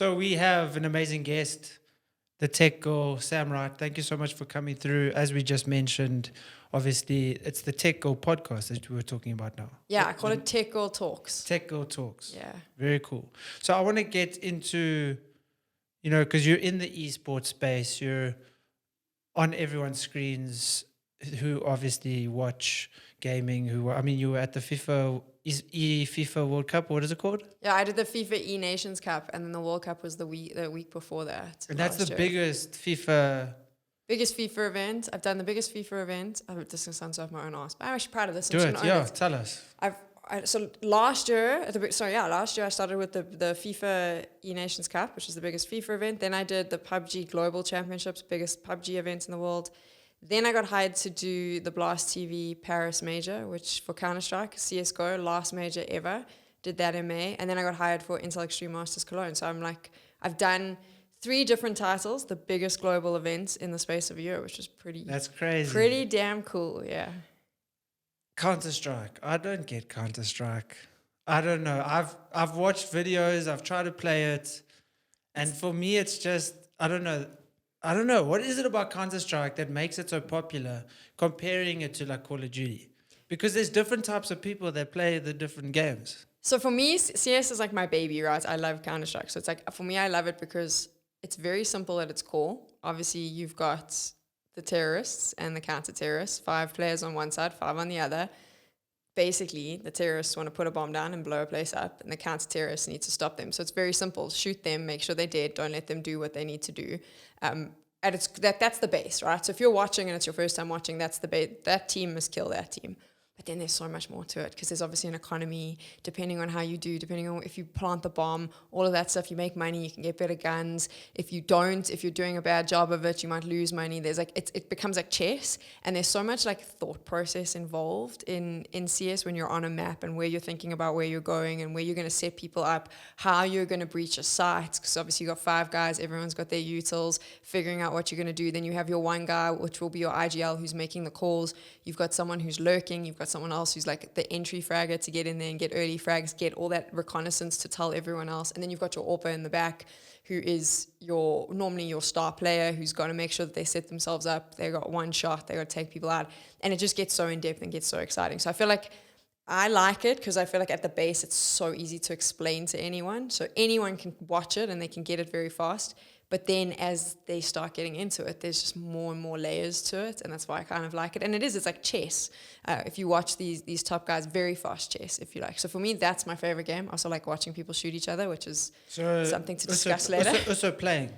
So we have an amazing guest, the tech girl, Sam Wright. Thank you so much for coming through. As we just mentioned, obviously, it's the Tech Girl podcast that we were talking about now. Yeah, I call it Tech Girl Talks. Tech Girl Talks. Yeah. Very cool. So I want to get into, because you're in the esports space, you're on everyone's screens who obviously watch gaming, you were at the FIFA World Cup. What is it called? Yeah, I did the FIFA E-Nations Cup, and then the World Cup was the week before that. And that's the year. biggest FIFA... Biggest FIFA event. I've done the biggest FIFA event. Oh, this sounds off my own ass, but I'm actually proud of this. Do it, yeah, tell us. So last year, last year I started with the FIFA E-Nations Cup, which is the biggest FIFA event. Then I did the PUBG Global Championships, biggest PUBG event in the world. Then I got hired to do the Blast TV Paris Major, which for Counter-Strike, CSGO, last major ever. Did that in May. And then I got hired for Intel Extreme Masters Cologne. So I've done 3 different titles, the biggest global events in the space of a year, which is That's crazy. Pretty damn cool, yeah. Counter-Strike. I don't get Counter-Strike. I don't know. I've watched videos. I've tried to play it. And for me, it's just, I don't know. What is it about Counter-Strike that makes it so popular comparing it to like Call of Duty? Because there's different types of people that play the different games. So for me, CS is like my baby, right? I love Counter-Strike. So it's like, for me, I love it because it's very simple at its core. Obviously, you've got the terrorists and the counter-terrorists, 5 players on one side, 5 on the other. Basically, the terrorists want to put a bomb down and blow a place up, and the counter-terrorists need to stop them. So it's very simple. Shoot them, make sure they're dead, don't let them do what they need to do. And that's the base, right? So if you're watching and it's your first time watching, that's the base. That team must kill that team. But then there's so much more to it because there's obviously an economy, depending on how you do, depending on if you plant the bomb, all of that stuff, you make money, you can get better guns. If you don't, if you're doing a bad job of it, you might lose money. There's like, it becomes like chess, and there's so much like thought process involved in CS when you're on a map and where you're thinking about where you're going and where you're going to set people up, how you're going to breach a site, because obviously you've got 5 guys, everyone's got their utils, figuring out what you're going to do. Then you have your one guy, which will be your IGL, who's making the calls. You've got someone who's lurking, you've got someone else who's like the entry fragger to get in there and get early frags, get all that reconnaissance to tell everyone else. And then you've got your AWPer in the back, who is normally your star player, who's got to make sure that they set themselves up. They got one shot, they got to take people out. And it just gets so in-depth and gets so exciting. So I feel like I like it because I feel like at the base, it's so easy to explain to anyone. So anyone can watch it and they can get it very fast. But then as they start getting into it, there's just more and more layers to it. And that's why I kind of like it. And it's like chess. If you watch these top guys, very fast chess, if you like. So for me, that's my favorite game. I also like watching people shoot each other, which is something to discuss later. Also playing.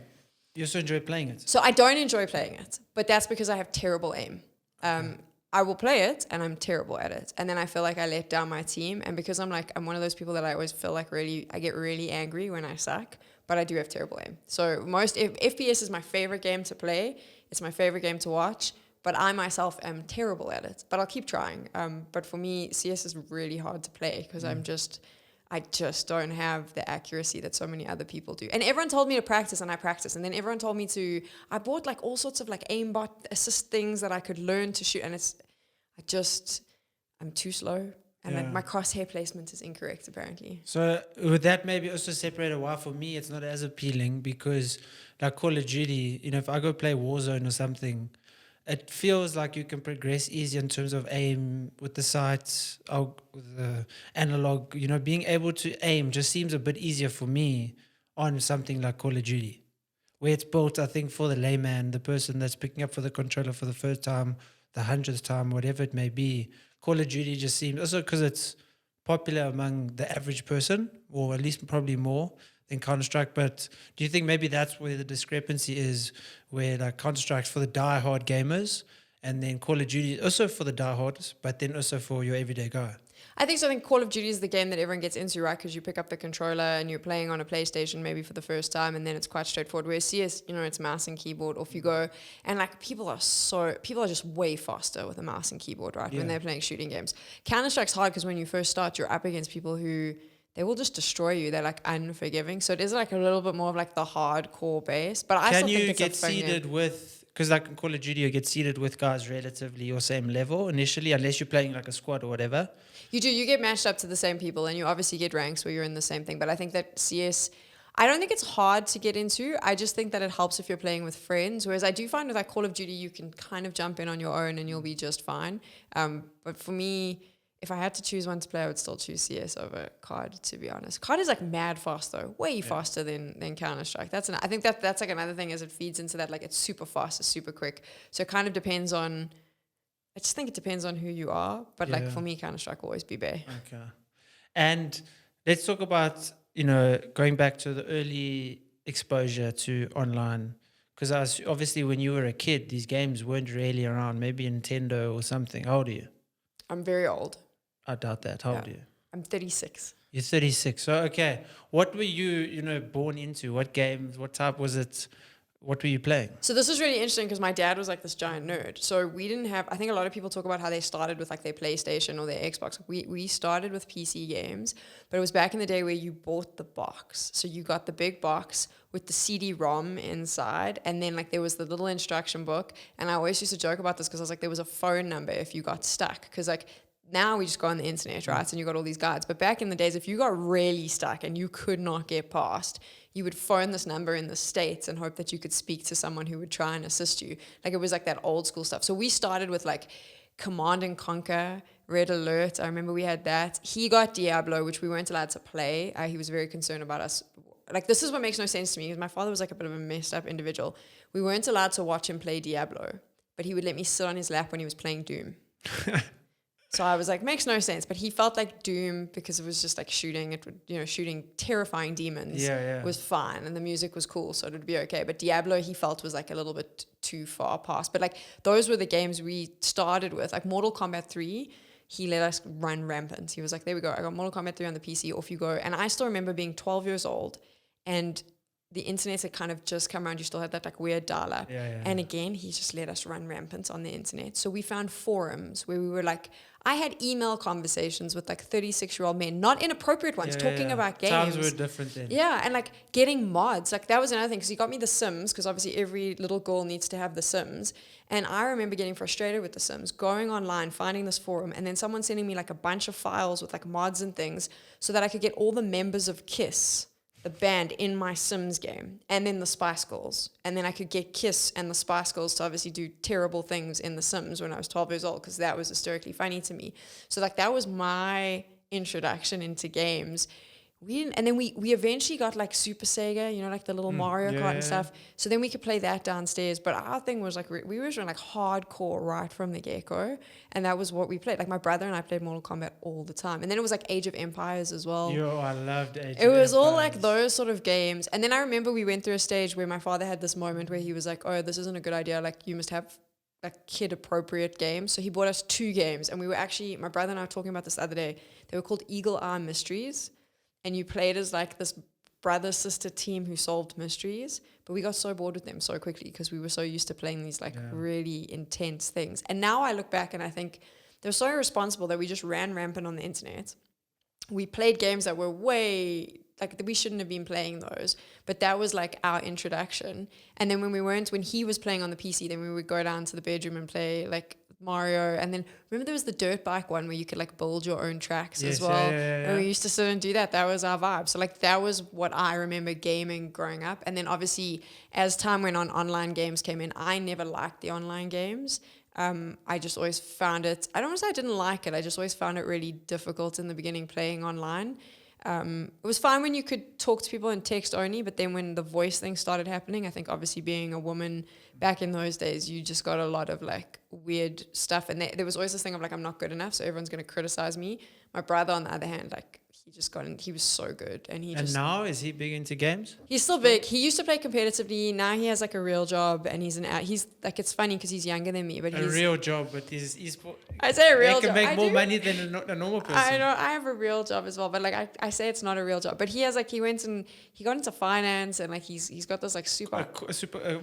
You also enjoy playing it? So I don't enjoy playing it, but that's because I have terrible aim. I will play it and I'm terrible at it. And then I feel like I let down my team. And because I'm one of those people that I always feel like I get really angry when I suck. But I do have terrible aim. So FPS is my favorite game to play. It's my favorite game to watch. But I myself am terrible at it. But I'll keep trying. But for me, CS is really hard to play because I just don't have the accuracy that so many other people do. And everyone told me to practice, and I practice. And then everyone told me I bought like all sorts of like aimbot assist things that I could learn to shoot. And I'm too slow. And like my crosshair placement is incorrect, apparently. So would that maybe also separate why for me it's not as appealing? Because like Call of Duty, if I go play Warzone or something, it feels like you can progress easier in terms of aim with the sights, with the analog. Being able to aim just seems a bit easier for me on something like Call of Duty, where it's built, I think, for the layman, the person that's picking up for the controller for the first time, the 100th time, whatever it may be. Call of Duty just seems, also because it's popular among the average person, or at least probably more than Counter-Strike. But do you think maybe that's where the discrepancy is, where like Counter-Strike's for the die-hard gamers, and then Call of Duty also for the die-hards, but then also for your everyday guy? I think so. I think Call of Duty is the game that everyone gets into, right? Because you pick up the controller and you're playing on a PlayStation maybe for the first time, and then it's quite straightforward. Whereas CS, it's mouse and keyboard. Off you go, and like people are just way faster with a mouse and keyboard, right? Yeah. When they're playing shooting games. Counter-Strike's hard because when you first start, you're up against people who they will just destroy you. They're like unforgiving. So it is like a little bit more of like the hardcore base. But I still think it's get seeded with? Because like in Call of Duty, you get seeded with guys relatively your same level initially, unless you're playing like a squad or whatever. You do. You get matched up to the same people, and you obviously get ranks where you're in the same thing. But I think that CS, I don't think it's hard to get into. I just think that it helps if you're playing with friends. Whereas I do find with like Call of Duty, you can kind of jump in on your own and you'll be just fine. But for me, if I had to choose one to play, I would still choose CS over COD, to be honest. COD is like mad fast though, way faster than Counter-Strike. I think that's like another thing, is it feeds into that, like it's super fast, it's super quick. So it kind of depends on, I just think it depends on who you are. But like for me, Counter-Strike will always be Bay. Okay. And let's talk about, going back to the early exposure to online. Because obviously when you were a kid, these games weren't really around, maybe Nintendo or something. How old are you? I'm very old. I doubt that. How old are you? I'm 36. You're 36. So, okay. What were you, born into? What games? What type was it? What were you playing? So this was really interesting because my dad was like this giant nerd. So we didn't have, I think a lot of people talk about how they started with like their PlayStation or their Xbox. We started with PC games, but it was back in the day where you bought the box. So you got the big box with the CD-ROM inside, and then like there was the little instruction book. And I always used to joke about this because I was like, there was a phone number if you got stuck. Because like now we just go on the internet, right? And you got all these guides. But back in the days, if you got really stuck and you could not get past, you would phone this number in the States and hope that you could speak to someone who would try and assist you. Like it was like that old school stuff. So we started with like Command and Conquer, Red Alert. I remember we had that. He got Diablo, which we weren't allowed to play. He was very concerned about us. Like this is what makes no sense to me, because my father was like a bit of a messed up individual. We weren't allowed to watch him play Diablo, but he would let me sit on his lap when he was playing Doom. So I was like, makes no sense. But he felt like Doom, because it was just like shooting, shooting terrifying demons was fine. And the music was cool, so it would be okay. But Diablo, he felt was like a little bit too far past. But like those were the games we started with. Like Mortal Kombat 3, he let us run rampant. He was like, there we go. I got Mortal Kombat 3 on the PC, off you go. And I still remember being 12 years old and the internet had kind of just come around. You still had that like weird dial-up. And again, he just let us run rampant on the internet. So we found forums where we were like, I had email conversations with like 36-year-old men, not inappropriate ones, talking about games. Times were different then. Yeah, and like getting mods. Like that was another thing, because he got me The Sims, because obviously every little girl needs to have The Sims. And I remember getting frustrated with The Sims, going online, finding this forum, and then someone sending me like a bunch of files with like mods and things so that I could get all the members of KISS, the band, in my Sims game, and then the Spice Girls. And then I could get KISS and the Spice Girls to obviously do terrible things in the Sims when I was 12 years old, because that was hysterically funny to me. So like that was my introduction into games. And then we eventually got like Super Sega, like the little Mario Kart and stuff. So then we could play that downstairs. But our thing was like, we were doing like hardcore right from the get-go. And that was what we played. Like my brother and I played Mortal Kombat all the time. And then it was like Age of Empires as well. I loved Age of Empires. It was all like those sort of games. And then I remember we went through a stage where my father had this moment where he was like, oh, this isn't a good idea. Like you must have like kid appropriate games. So he bought us 2 games. And we were actually, my brother and I were talking about this the other day. They were called Eagle Eye Mysteries. And you played as like this brother-sister team who solved mysteries. But we got so bored with them so quickly because we were so used to playing these like really intense things. And now I look back and I think they're so irresponsible that we just ran rampant on the internet. We played games that were way, like we shouldn't have been playing those. But that was like our introduction. And then when he was playing on the PC, then we would go down to the bedroom and play like Mario. And then remember there was the dirt bike one where you could like build your own tracks as well. And we used to sit and do that. That was our vibe. So like that was what I remember gaming growing up. And then obviously as time went on, online games came in. I never liked the online games. I just always found it, I don't want to say I didn't like it, I just always found it really difficult in the beginning playing online. It was fine when you could talk to people in text only, but then when the voice thing started happening, I think obviously being a woman back in those days, you just got a lot of like weird stuff. And there was always this thing of like, I'm not good enough, so everyone's going to criticize me. My brother, on the other hand, like he was so good. And now is he big into games? He's still big. He used to play competitively. Now he has like a real job, and he's like, it's funny because he's younger than me, but he's real job, but he's I say a real job. He can make more money than a normal person. I know. I have a real job as well, but like I say it's not a real job. But he has like he got into finance, and like he's got this like super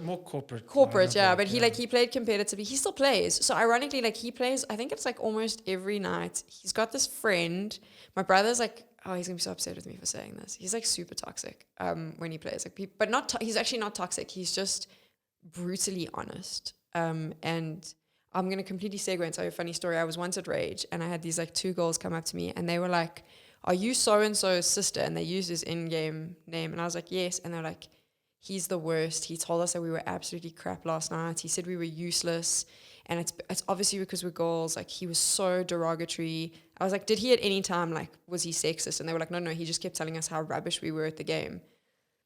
more corporate. Yeah. But he played competitively. He still plays. So ironically, like he plays. I think it's like almost every night. He's got this friend. My brother's like, oh, he's gonna be so upset with me for saying this. He's like super toxic when he plays, like, but not. He's actually not toxic. He's just brutally honest. And I'm gonna completely segue and tell you a funny story. I was once at Rage, and I had these like 2 girls come up to me, and they were like, are you so-and-so's sister? And they used his in-game name. And I was like, yes. And they're like, he's the worst. He told us that we were absolutely crap last night. He said we were useless. And it's obviously because we're girls. Like, he was so derogatory. I was like, did he at any time, like, was he sexist? And they were like, no, he just kept telling us how rubbish we were at the game.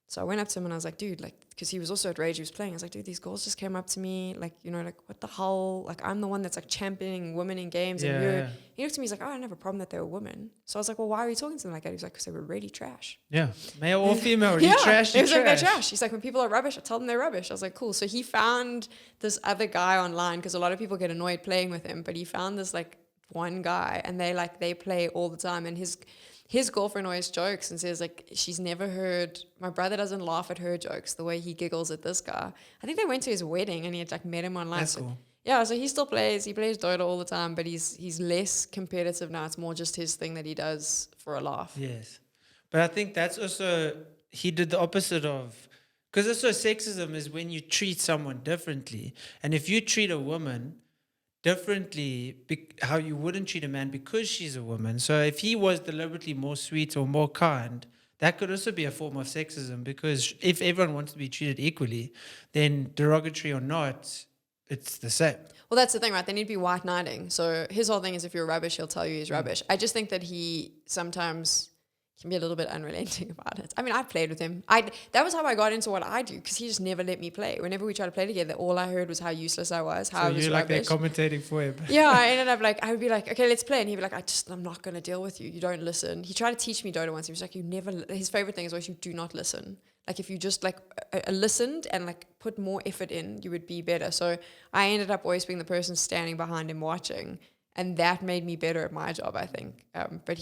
So I went up to him and I was like, dude, like, because he was also at Rage, he was playing. I was like, dude, these girls just came up to me, like, you know, like, what the hell? Like, I'm the one that's like championing women in games. And you're, he looked at me, he's like, oh, I don't have a problem that they were women. So I was like, well, why are you talking to them like that? He was like, because they were really trash. Yeah. Male or female, yeah. you trash, He was like, they're trash. He's like, when people are rubbish, I tell them they're rubbish. I was like, cool. So he found this other guy online, because a lot of people get annoyed playing with him, but he found this like one guy, and they play all the time. And his girlfriend always jokes and says, like, she's never heard, my brother doesn't laugh at her jokes the way he giggles at this guy. I think they went to his wedding and he had like met him online. That's cool. Yeah, so he still plays. He plays Dota all the time, but he's less competitive now. It's more just his thing that he does for a laugh. Yes. But I think that's also, he did the opposite of, because also sexism is when you treat someone differently. And if you treat a woman differently, how you wouldn't treat a man because she's a woman. So if he was deliberately more sweet or more kind, that could also be a form of sexism, because if everyone wants to be treated equally, then derogatory or not, it's the same. Well, that's the thing, right? They need to be white knighting. So his whole thing is, if you're rubbish, he'll tell you he's rubbish. I just think that he sometimes can be a little bit unrelenting about it. I mean, I've played with him. That was how I got into what I do, because he just never let me play. Whenever we tried to play together, all I heard was how useless I was, how I was you're like rubbish. they're commentating for him. Yeah, I ended up like, I would be like, okay, let's play. And he'd be like, I'm not going to deal with you. You don't listen. He tried to teach me Dota once. He was like, his favorite thing is always, you do not listen. Like, if you just like listened and like put more effort in, you would be better. So I ended up always being the person standing behind him watching. And that made me better at my job, I think. But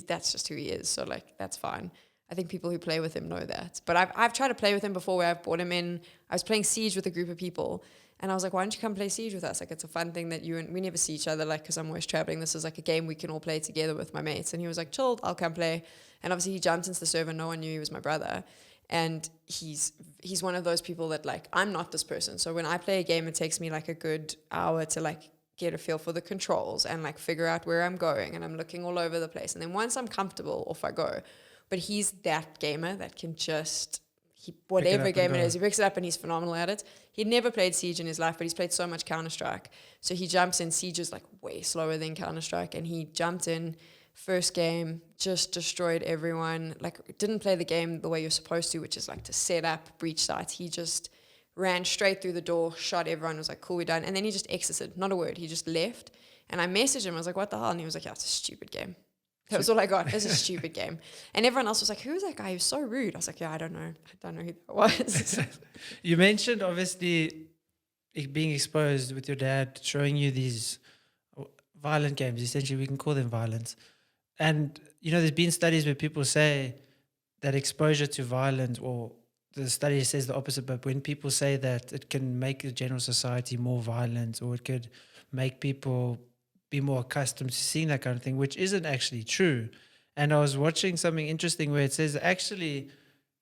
that's just who he is. So like, that's fine. I think people who play with him know that. But I've tried to play with him before, where I've brought him in. I was playing Siege with a group of people. And I was like, why don't you come play Siege with us? Like, it's a fun thing that we never see each other, like, because I'm always traveling. This is like a game we can all play together with my mates. And he was like, chilled, I'll come play. And obviously he jumped into the server. No one knew he was my brother. And he's one of those people that, like, I'm not this person. So when I play a game, it takes me like a good hour to like get a feel for the controls and like figure out where I'm going, and I'm looking all over the place. And then once I'm comfortable, off I go. But he's that gamer that can just, whatever game it is, he picks it up and he's phenomenal at it. He'd never played Siege in his life, but he's played so much Counter-Strike. So he jumps in. Siege is like way slower than Counter-Strike, and he jumped in first game, just destroyed everyone. Like, didn't play the game the way you're supposed to, which is like to set up breach sites. He just ran straight through the door, shot everyone, was like, cool, we're done. And then he just exited, not a word. He just left. And I messaged him, I was like, what the hell? And he was like, yeah, it's a stupid game. That was all I got. It's a stupid game. And everyone else was like, who was that guy? He was so rude. I was like, yeah, I don't know who that was. You mentioned, obviously, being exposed with your dad, showing you these violent games. Essentially, we can call them violence. And, you know, there's been studies where people say that exposure to violence, or the study says the opposite, but when people say that it can make the general society more violent, or it could make people be more accustomed to seeing that kind of thing, which isn't actually true. And I was watching something interesting where it says actually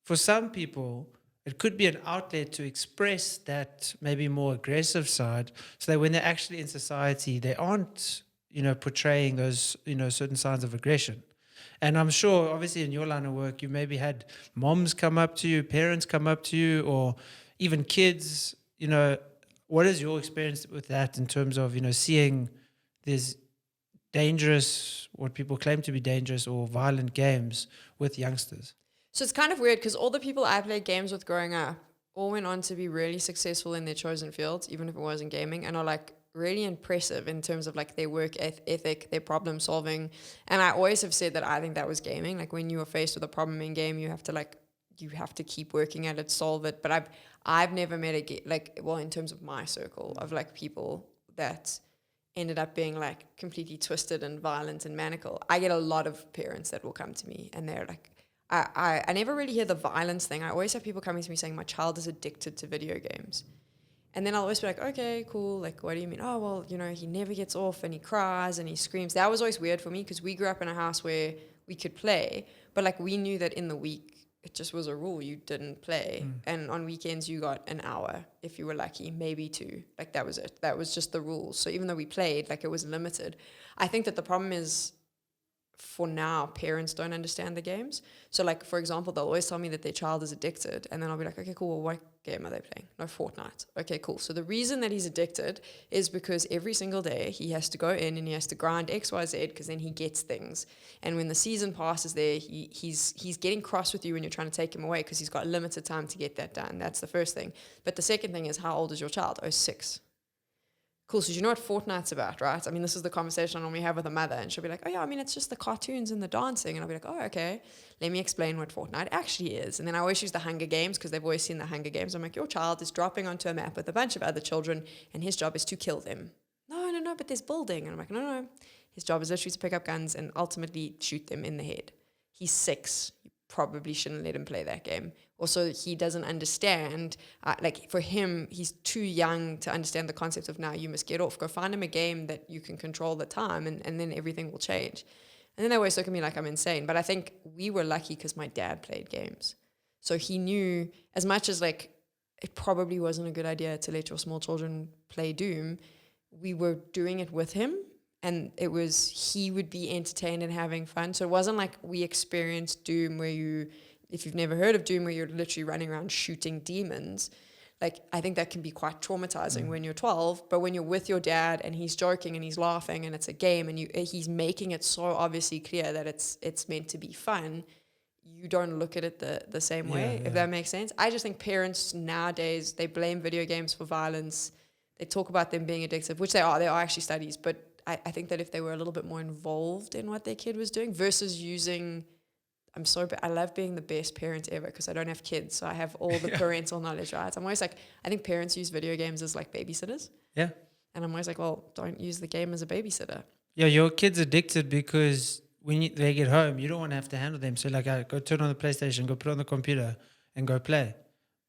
for some people, it could be an outlet to express that maybe more aggressive side, so that when they're actually in society, they aren't, you know, portraying those, you know, certain signs of aggression. And I'm sure, obviously, in your line of work, you maybe had moms come up to you, parents come up to you, or even kids. You know, what is your experience with that in terms of, you know, seeing these dangerous, what people claim to be dangerous or violent games with youngsters? So it's kind of weird, because all the people I played games with growing up all went on to be really successful in their chosen fields, even if it wasn't gaming, and are like really impressive in terms of like their work ethic, their problem solving. And I always have said that I think that was gaming. Like, when you are faced with a problem in game, you have to keep working at it, solve it. But I've never met in terms of my circle of like people that ended up being like completely twisted and violent and maniacal. I get a lot of parents that will come to me and they're like, I never really hear the violence thing. I always have people coming to me saying my child is addicted to video games. And then I'll always be like, okay, cool. Like, what do you mean? Oh, well, you know, he never gets off and he cries and he screams. That was always weird for me, because we grew up in a house where we could play, but like we knew that in the week, it just was a rule. You didn't play. And on weekends, you got an hour if you were lucky, maybe 2. Like, that was it. That was just the rules. So even though we played, like, it was limited. I think that the problem is for now, parents don't understand the games. So like, for example, they'll always tell me that their child is addicted. And then I'll be like, okay, cool. Well, what game are they playing? No, Fortnite. Okay, cool. So the reason that he's addicted is because every single day he has to go in and he has to grind X, Y, Z, because then he gets things. And when the season passes there, he's getting cross with you when you're trying to take him away because he's got limited time to get that done. That's the first thing. But the second thing is, how old is your child? Oh, 6. Cool, so you know what Fortnite's about, right? I mean, this is the conversation I normally have with a mother, and she'll be like, oh yeah, I mean, it's just the cartoons and the dancing. And I'll be like, oh, okay, let me explain what Fortnite actually is. And then I always use the Hunger Games because they've always seen the Hunger Games. I'm like, your child is dropping onto a map with a bunch of other children, and his job is to kill them. No, but there's building. And I'm like, no. His job is literally to pick up guns and ultimately shoot them in the head. He's 6. You probably shouldn't let him play that game. Also, he doesn't understand, like for him, he's too young to understand the concept of now you must get off. Go find him a game that you can control the time and then everything will change. And then they always look at me like I'm insane. But I think we were lucky because my dad played games. So he knew, as much as like it probably wasn't a good idea to let your small children play Doom, we were doing it with him. And it was, he would be entertained and having fun. So it wasn't like we experienced Doom where you, if you've never heard of Doom, where you're literally running around shooting demons. Like, I think that can be quite traumatizing when you're 12. But when you're with your dad and he's joking and he's laughing and it's a game and he's making it so obviously clear that it's meant to be fun, you don't look at it the same way, if that makes sense. I just think parents nowadays, they blame video games for violence. They talk about them being addictive, which they are. There are actually studies. But I think that if they were a little bit more involved in what their kid was doing versus using... I love being the best parent ever because I don't have kids, so I have all the parental knowledge, right? I'm always like, I think parents use video games as like babysitters. Yeah. And I'm always like, well, don't use the game as a babysitter. Yeah, your kid's addicted because when they get home, you don't want to have to handle them. So like, go turn on the PlayStation, go put on the computer and go play.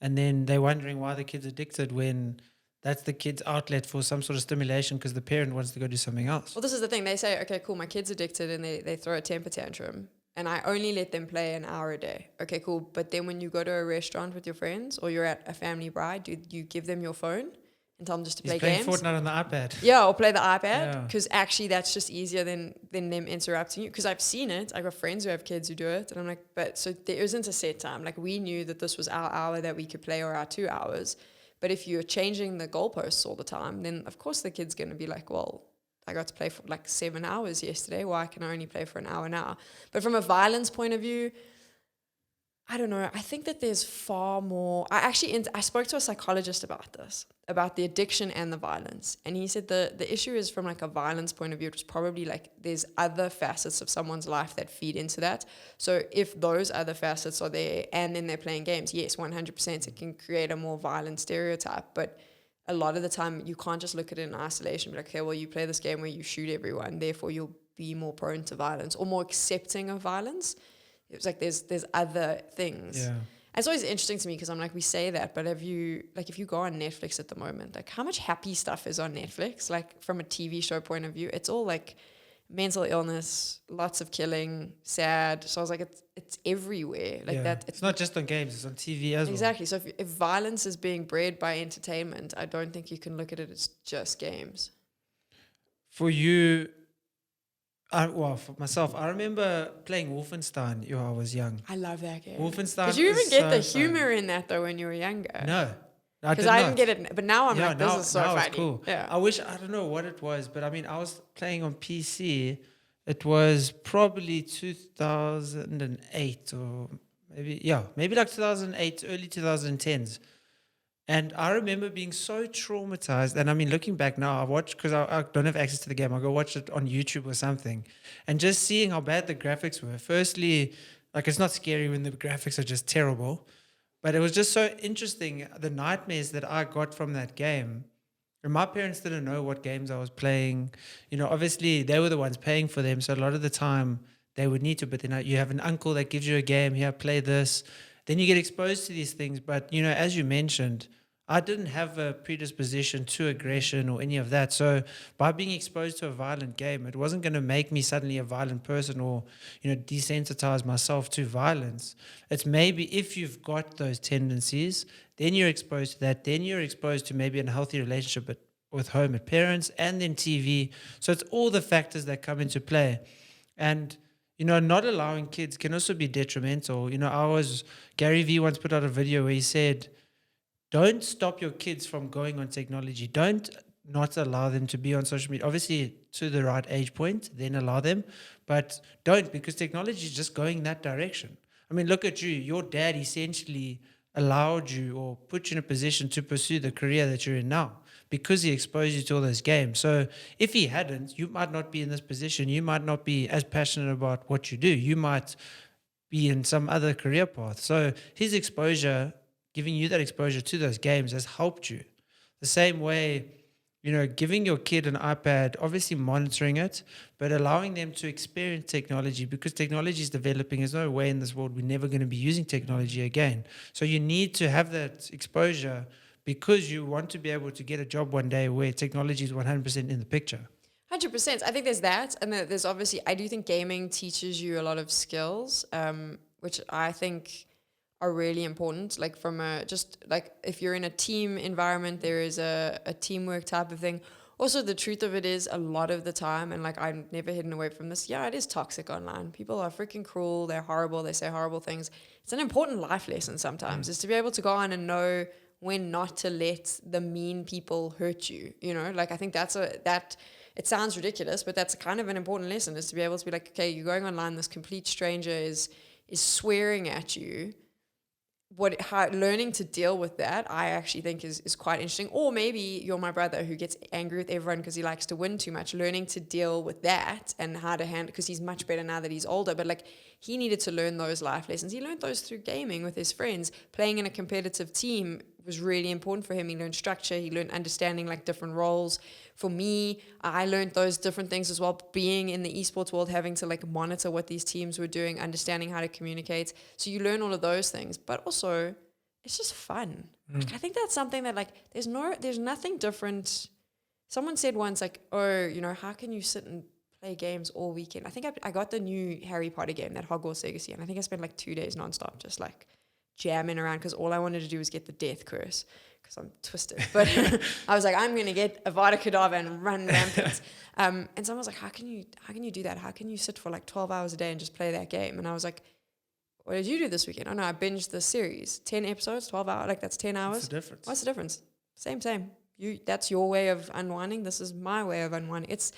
And then they're wondering why the kid's addicted when that's the kid's outlet for some sort of stimulation because the parent wants to go do something else. Well, this is the thing. They say, okay, cool, my kid's addicted and they throw a temper tantrum. And I only let them play an hour a day. Okay, cool. But then when you go to a restaurant with your friends or you're at a family bride, do you give them your phone and tell them just to play games? He's playing Fortnite on the iPad. Yeah, or play the iPad. Because actually that's just easier than them interrupting you. Because I've seen it. I've got friends who have kids who do it. And I'm like, but so there isn't a set time. Like we knew that this was our hour that we could play or our 2 hours. But if you're changing the goalposts all the time, then of course the kid's going to be like, well, I got to play for like 7 hours yesterday. Why can I only play for an hour now? But from a violence point of view, I don't know. I think that there's far more. I spoke to a psychologist about this, about the addiction and the violence. And he said the issue is from like a violence point of view, it's probably like there's other facets of someone's life that feed into that. So if those other facets are there and then they're playing games, yes, 100% it can create a more violent stereotype. But a lot of the time you can't just look at it in isolation, be like, okay, well, you play this game where you shoot everyone, therefore you'll be more prone to violence or more accepting of violence. It was like there's other things. Yeah. And it's always interesting to me because I'm like, we say that, but if you go on Netflix at the moment, like how much happy stuff is on Netflix? Like from a TV show point of view, it's all like mental illness, lots of killing, sad. So I was like, it's everywhere. Like that. It's not just on games, it's on TV as well. Exactly. So if violence is being bred by entertainment, I don't think you can look at it as just games. For you, for myself, I remember playing Wolfenstein when I was young. I love that game. Wolfenstein. Did you even get the humor in that though when you were younger? No. Because I didn't get it, but now I'm like, this is so funny. Cool. Yeah. I don't know what it was, but I mean, I was playing on PC. It was probably 2008 or maybe like 2008, early 2010s. And I remember being so traumatized. And I mean, looking back now, I watch because I don't have access to the game. I'll go watch it on YouTube or something. And just seeing how bad the graphics were. Firstly, like it's not scary when the graphics are just terrible. But it was just so interesting, the nightmares that I got from that game. And my parents didn't know what games I was playing. You know, obviously they were the ones paying for them. So a lot of the time they would need to. But then you have an uncle that gives you a game. Here, play this. Then you get exposed to these things. But, you know, as you mentioned, I didn't have a predisposition to aggression or any of that. So by being exposed to a violent game, it wasn't going to make me suddenly a violent person or, you know, desensitize myself to violence. It's maybe if you've got those tendencies, then you're exposed to that. Then you're exposed to maybe an unhealthy relationship with home and parents and then TV. So it's all the factors that come into play. And not allowing kids can also be detrimental. Gary Vee once put out a video where he said, don't stop your kids from going on technology. Don't not allow them to be on social media. Obviously, to the right age point, then allow them. But don't, because technology is just going that direction. I mean, look at you. Your dad essentially allowed you or put you in a position to pursue the career that you're in now because he exposed you to all those games. So if he hadn't, you might not be in this position. You might not be as passionate about what you do. You might be in some other career path. So his exposure, giving you that exposure to those games, has helped you. The same way, giving your kid an iPad, obviously monitoring it, but allowing them to experience technology, because technology is developing. There's no way in this world we're never going to be using technology again. So you need to have that exposure because you want to be able to get a job one day where technology is 100% in the picture. 100%. I think there's that. And there's obviously, I do think gaming teaches you a lot of skills, which I think are really important. Like if you're in a team environment, there is a teamwork type of thing. Also, the truth of it is a lot of the time, and like I'm never hidden away from this, it is toxic online. People are freaking cruel. They're horrible. They say horrible things. It's an important life lesson sometimes, is to be able to go on and know when not to let the mean people hurt you. Like I think it sounds ridiculous, but that's kind of an important lesson, is to be able to be like, okay, you're going online, this complete stranger is swearing at you. Learning to deal with that, I actually think is quite interesting. Or maybe you're my brother who gets angry with everyone because he likes to win too much. Learning to deal with that and how to handle, because he's much better now that he's older. But like, he needed to learn those life lessons. He learned those through gaming with his friends. Playing in a competitive team was really important for him. He learned structure. He learned understanding like different roles. For me, I learned those different things as well. Being in the esports world, having to like monitor what these teams were doing, understanding how to communicate. So you learn all of those things, but also it's just fun. Like, I think that's something that like, there's nothing different. Someone said once like, oh, how can you sit and play games all weekend? I think I got the new Harry Potter game, that Hogwarts Legacy, and I think I spent like 2 days nonstop just like jamming around, because all I wanted to do was get the death curse, because I'm twisted. But I was like, I'm going to get Avada Kedavra and run rampant. And someone was like, how can you do that? How can you sit for like 12 hours a day and just play that game? And I was like, what did you do this weekend? Oh no, I binged the series, 10 episodes, 12 hours, like that's 10 hours. What's the difference? What's the difference? Same. That's your way of unwinding. This is my way of unwinding. It's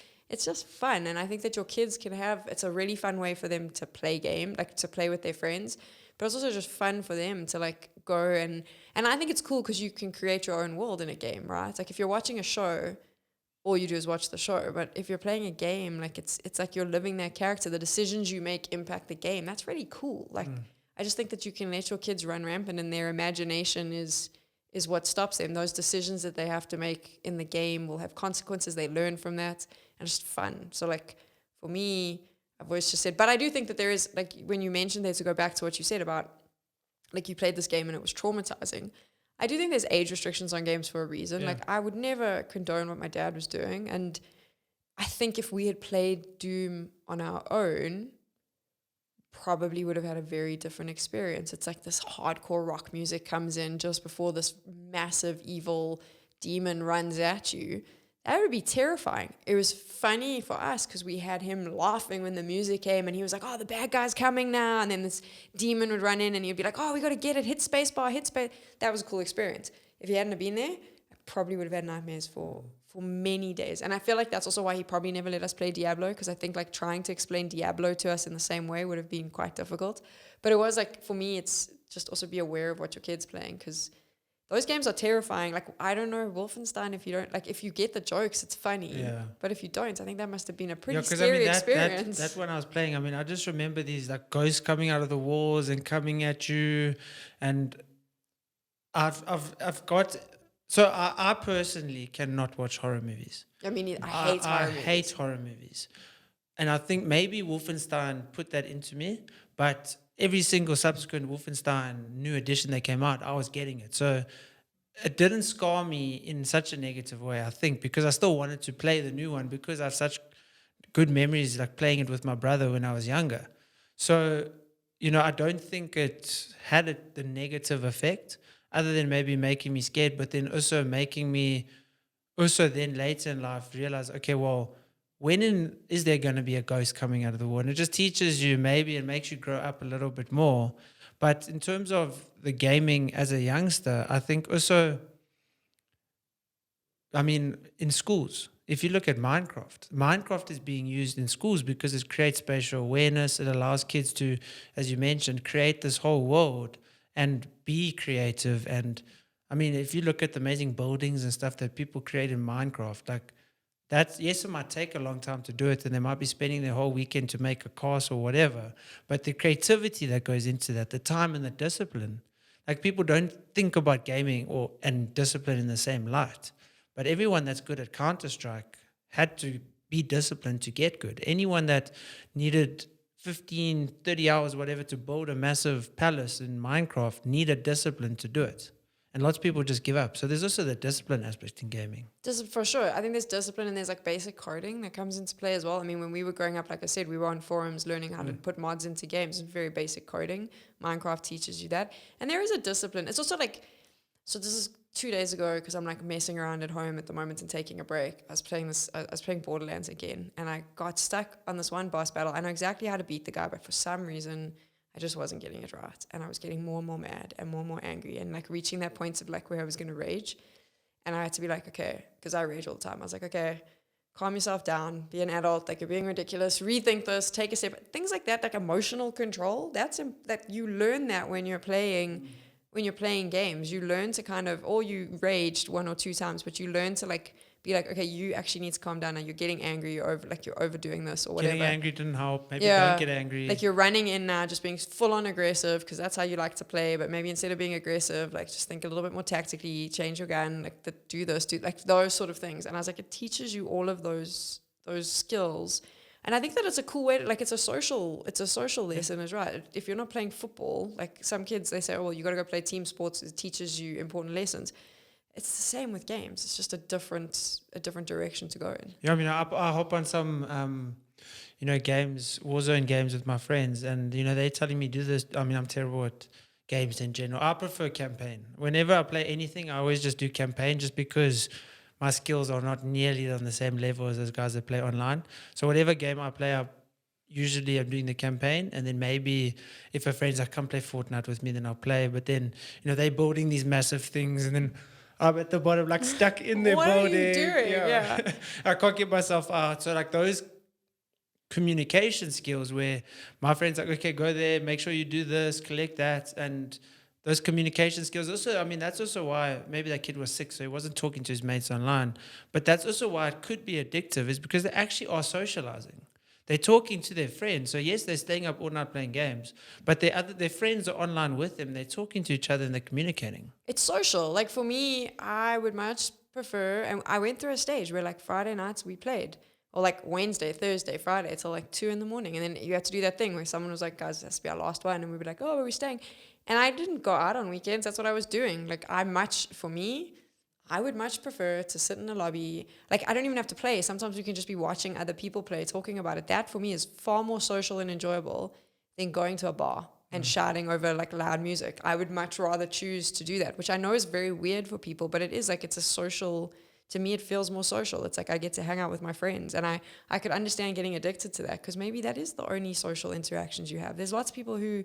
just fun. And I think that your kids it's a really fun way for them to play like to play with their friends. But it's also just fun for them to like go and I think it's cool because you can create your own world in a game, right? It's like if you're watching a show, all you do is watch the show. But if you're playing a game, like it's like you're living that character. The decisions you make impact the game. That's really cool. Like I just think that you can let your kids run rampant, and their imagination is what stops them. Those decisions that they have to make in the game will have consequences. They learn from that, and it's just fun. So like for me, I've always just said, but I do think that there is, like when you mentioned there, to go back to what you said about like you played this game and it was traumatizing. I do think there's age restrictions on games for a reason. Yeah. Like I would never condone what my dad was doing. And I think if we had played Doom on our own, probably would have had a very different experience. It's like this hardcore rock music comes in just before this massive evil demon runs at you. That would be terrifying. It was funny for us because we had him laughing when the music came, and he was like, oh, the bad guy's coming now. And then this demon would run in and he'd be like, oh, we got to get it. Hit spacebar, hit space. That was a cool experience. If he hadn't have been there, I probably would have had nightmares for many days. And I feel like that's also why he probably never let us play Diablo, because I think like trying to explain Diablo to us in the same way would have been quite difficult. But it was like, for me, it's just also be aware of what your kid's playing, because those games are terrifying. Like, I don't know, Wolfenstein, if you get the jokes, it's funny. Yeah. But if you don't, I think that must have been a pretty scary experience. That when I was playing, I mean, I just remember these like ghosts coming out of the walls and coming at you. And I've got, so I personally cannot watch horror movies. I mean, I hate horror movies. And I think maybe Wolfenstein put that into me, but every single subsequent Wolfenstein new edition that came out, I was getting it. So it didn't scar me in such a negative way, I think, because I still wanted to play the new one, because I have such good memories like playing it with my brother when I was younger. So, I don't think it had the negative effect, other than maybe making me scared, but then also making me then later in life realize, okay, well, is there going to be a ghost coming out of the water? And it just teaches you maybe and makes you grow up a little bit more. But in terms of the gaming as a youngster, I think also, I mean, in schools, if you look at Minecraft is being used in schools because it creates spatial awareness. It allows kids to, as you mentioned, create this whole world and be creative. And I mean, if you look at the amazing buildings and stuff that people create in Minecraft, like that's, yes, it might take a long time to do it, and they might be spending their whole weekend to make a castle or whatever. But the creativity that goes into that, the time and the discipline, like people don't think about gaming and discipline in the same light. But everyone that's good at Counter-Strike had to be disciplined to get good. Anyone that needed 15, 30 hours, whatever, to build a massive palace in Minecraft needed discipline to do it. And lots of people just give up. So there's also the discipline aspect in gaming. For sure. I think there's discipline and there's like basic coding that comes into play as well. I mean, when we were growing up, like I said, we were on forums learning how to put mods into games. It's very basic coding. Minecraft teaches you that. And there is a discipline. It's also like, so this is 2 days ago because I'm like messing around at home at the moment and taking a break. I was playing Borderlands again, and I got stuck on this one boss battle. I know exactly how to beat the guy, but for some reason I just wasn't getting it right, and I was getting more and more mad and more angry, and like reaching that point of like where I was going to rage. And I had to be like, okay, because I rage all the time. I was like, okay, calm yourself down, be an adult, like you're being ridiculous, rethink this, take a step, things like that, like emotional control. That you learn that when you're playing games. You learn to kind of, or you raged 1 or 2 times, but you learn to like be like, okay, you actually need to calm down now. You're getting angry, you're overdoing this or whatever. Getting angry didn't help. Maybe don't get angry. Like you're running in now, just being full on aggressive because that's how you like to play. But maybe instead of being aggressive, like just think a little bit more tactically, change your gun, like do like those sort of things. And I was like, it teaches you all of those skills. And I think that it's a cool way to, like, it's a social lesson as well. If you're not playing football, like some kids, they say, oh, well, you got to go play team sports. It teaches you important lessons. It's the same with games. It's just a different direction to go in. Yeah, I mean, I hop on some, games, Warzone games with my friends, and, they're telling me do this. I mean, I'm terrible at games in general. I prefer campaign. Whenever I play anything, I always just do campaign just because my skills are not nearly on the same level as those guys that play online. So whatever game I play, I'm doing the campaign, and then maybe if a friend's like, come play Fortnite with me, then I'll play. But then, they're building these massive things, and then I'm at the bottom, like stuck in their building. What are you doing? Yeah. I can't get myself out. So like those communication skills where my friend's like, okay, go there, make sure you do this, collect that, and those communication skills. Also, I mean, that's also why maybe that kid was sick, so he wasn't talking to his mates online. But that's also why it could be addictive, is because they actually are socializing. They're talking to their friends. So yes, they're staying up all night playing games, but their friends are online with them. They're talking to each other and they're communicating. It's social. Like for me, I would much prefer, and I went through a stage where like Friday nights we played, or like Wednesday, Thursday, Friday till like 2 a.m. And then you have to do that thing where someone was like, guys, it has to be our last one. And we'd be like, oh, are we staying? And I didn't go out on weekends. That's what I was doing. Like I would much prefer to sit in a lobby. Like I don't even have to play. Sometimes we can just be watching other people play, talking about it. That for me is far more social and enjoyable than going to a bar and shouting over like loud music. I would much rather choose to do that, which I know is very weird for people, but it is like, it's a social, to me it feels more social. It's like I get to hang out with my friends, and I could understand getting addicted to that because maybe that is the only social interactions you have. There's lots of people who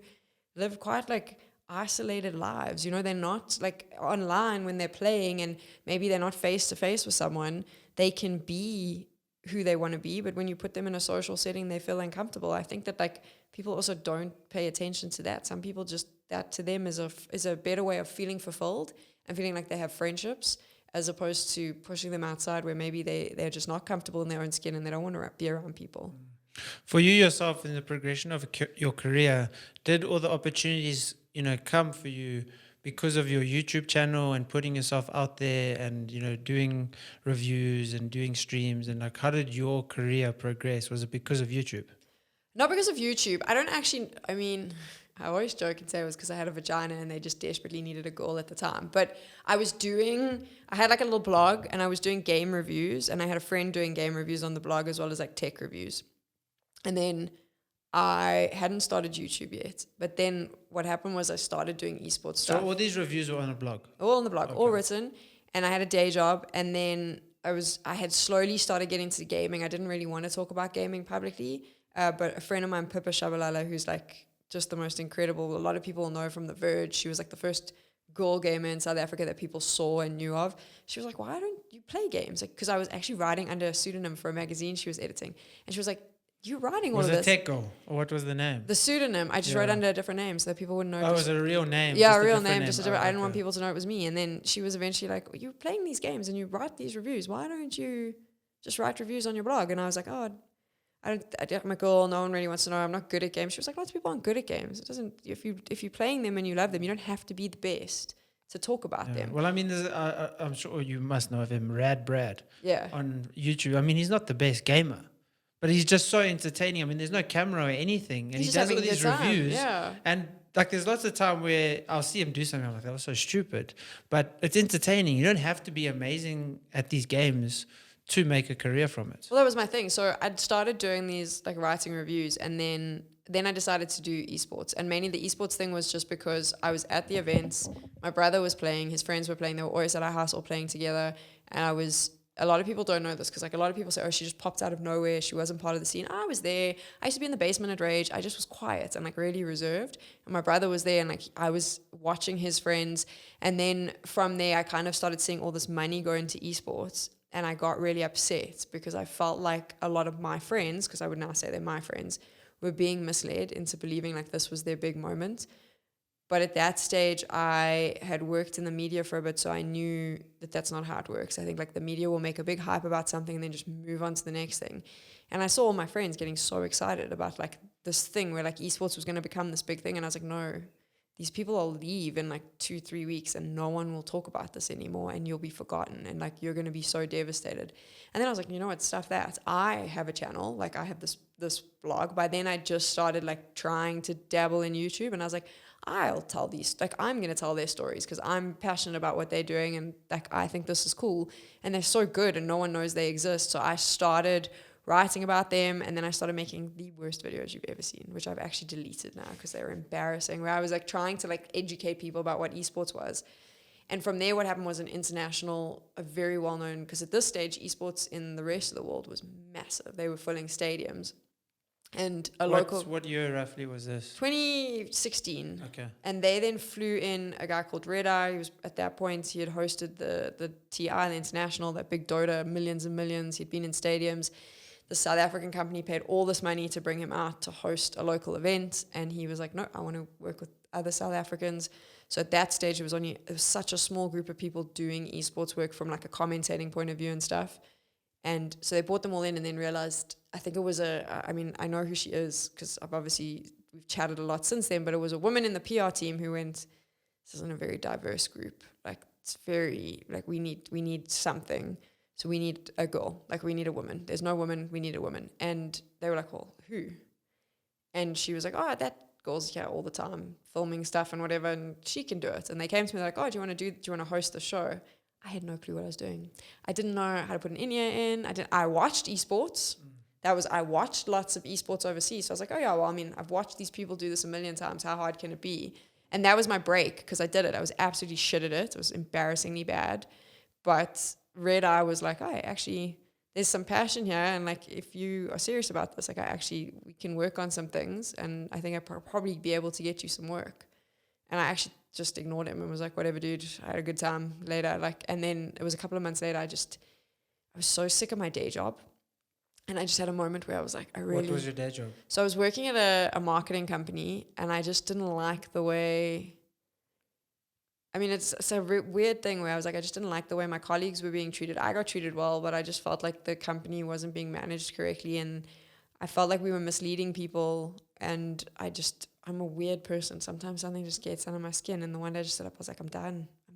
live quite like isolated lives, they're not like online when they're playing, and maybe they're not face to face with someone. They can be who they want to be, but when you put them in a social setting, they feel uncomfortable. I think that like people also don't pay attention to that. Some people just, that to them is a better way of feeling fulfilled and feeling like they have friendships, as opposed to pushing them outside where maybe they're just not comfortable in their own skin and they don't want to be around people. For you yourself, in the progression of your career, did all the opportunities come for you because of your YouTube channel and putting yourself out there and, doing reviews and doing streams? And like, how did your career progress? Was it because of YouTube? Not because of YouTube. I always joke and say it was because I had a vagina and they just desperately needed a girl at the time. But I had like a little blog, and I was doing game reviews, and I had a friend doing game reviews on the blog as well as like tech reviews. And then I hadn't started YouTube yet. But then what happened was I started doing esports stuff. So all these reviews were on a blog? All on the blog, okay. All written. And I had a day job. And then I had slowly started getting into gaming. I didn't really want to talk about gaming publicly, but a friend of mine, Pippa Shabalala, who's like just the most incredible. A lot of people know from The Verge. She was like the first girl gamer in South Africa that people saw and knew of. She was like, why don't you play games? Like, because I was actually writing under a pseudonym for a magazine she was editing. And she was like, you're writing all of this. Was it Tech Girl? Or what was the name? The pseudonym. I just wrote under a different name so that people wouldn't know. Oh, it was a real name? Yeah, just a real name. Just a different, oh, I didn't want people to know it was me. And then she was eventually like, you're playing these games and you write these reviews. Why don't you just write reviews on your blog? And I was like, I'm a girl. No one really wants to know. I'm not good at games. She was like, lots of people aren't good at games. It doesn't. If you're playing them and you love them, you don't have to be the best to talk about them. Well, I mean, I'm sure you must know of him, Rad Brad. Yeah. On YouTube. I mean, he's not the best gamer, but he's just so entertaining. I mean, there's no camera or anything, and he does all these reviews. Yeah. And like, there's lots of time where I'll see him do something. I'm like, that was so stupid, but it's entertaining. You don't have to be amazing at these games to make a career from it. Well, that was my thing. So I'd started doing these like writing reviews, and then I decided to do esports. And mainly the esports thing was just because I was at the events. My brother was playing, his friends were playing. They were always at our house all playing together. And a lot of people don't know this because like a lot of people say, oh, she just popped out of nowhere. She wasn't part of the scene. I was there. I used to be in the basement at Rage. I just was quiet and like really reserved. And my brother was there and like I was watching his friends. And then from there, I kind of started seeing all this money go into esports. And I got really upset because I felt like a lot of my friends, because I would now say they're my friends, were being misled into believing like this was their big moment. But at that stage, I had worked in the media for a bit, so I knew that that's not how it works. I think like the media will make a big hype about something and then just move on to the next thing. And I saw all my friends getting so excited about like this thing where like esports was going to become this big thing. And I was like, no, these people will leave in like 2-3 weeks and no one will talk about this anymore and you'll be forgotten and like you're going to be so devastated. And then I was like, you know what, stuff that. I have a channel, like I have this blog. By then I just started like trying to dabble in YouTube and I was like, I'll tell these, like I'm going to tell their stories because I'm passionate about what they're doing and like I think this is cool and they're so good and no one knows they exist. So I started writing about them, and then I started making the worst videos you've ever seen, which I've actually deleted now because they were embarrassing, where I was like trying to like educate people about what esports was. And from there, what happened was a very well-known, because at this stage, esports in the rest of the world was massive. They were filling stadiums. And What year roughly was this? 2016. Okay. And they then flew in a guy called Red Eye. He was, at that point, he had hosted the TI, the International, that big Dota, millions and millions. He'd been in stadiums. The South African company paid all this money to bring him out to host a local event. And he was like, no, I want to work with other South Africans. So at that stage, it was such a small group of people doing esports work from like a commentating point of view and stuff. And so they brought them all in and then realized, I think it was I know who she is because we've chatted a lot since then, but it was a woman in the PR team who went, this isn't a very diverse group. Like it's very, like we need something. So we need a girl, like we need a woman. There's no woman, we need a woman. And they were like, well, who? And she was like, oh, that girl's here all the time, filming stuff and whatever, and she can do it. And they came to me like, oh, do you want to host the show? I had no clue what I was doing. I didn't know how to put an in-ear in. I watched esports. I watched lots of esports overseas. So I was like, oh yeah, well, I mean, I've watched these people do this a million times. How hard can it be? And that was my break because I did it. I was absolutely shit at it. It was embarrassingly bad. But Red Eye was like, oh, actually, there's some passion here. And like, if you are serious about this, like we can work on some things. And I think I'll probably be able to get you some work. And I actually just ignored him and was like, whatever, dude, I had a good time later. Like, and then it was a couple of months later, I was so sick of my day job. And I just had a moment where I was like, What was your day job? So I was working at a marketing company and I just didn't like the way, I mean, it's a weird thing where I was like, I just didn't like the way my colleagues were being treated. I got treated well, but I just felt like the company wasn't being managed correctly. And I felt like we were misleading people. And I'm a weird person. Sometimes something just gets under my skin. And the one day I just stood up, I was like, I'm done. I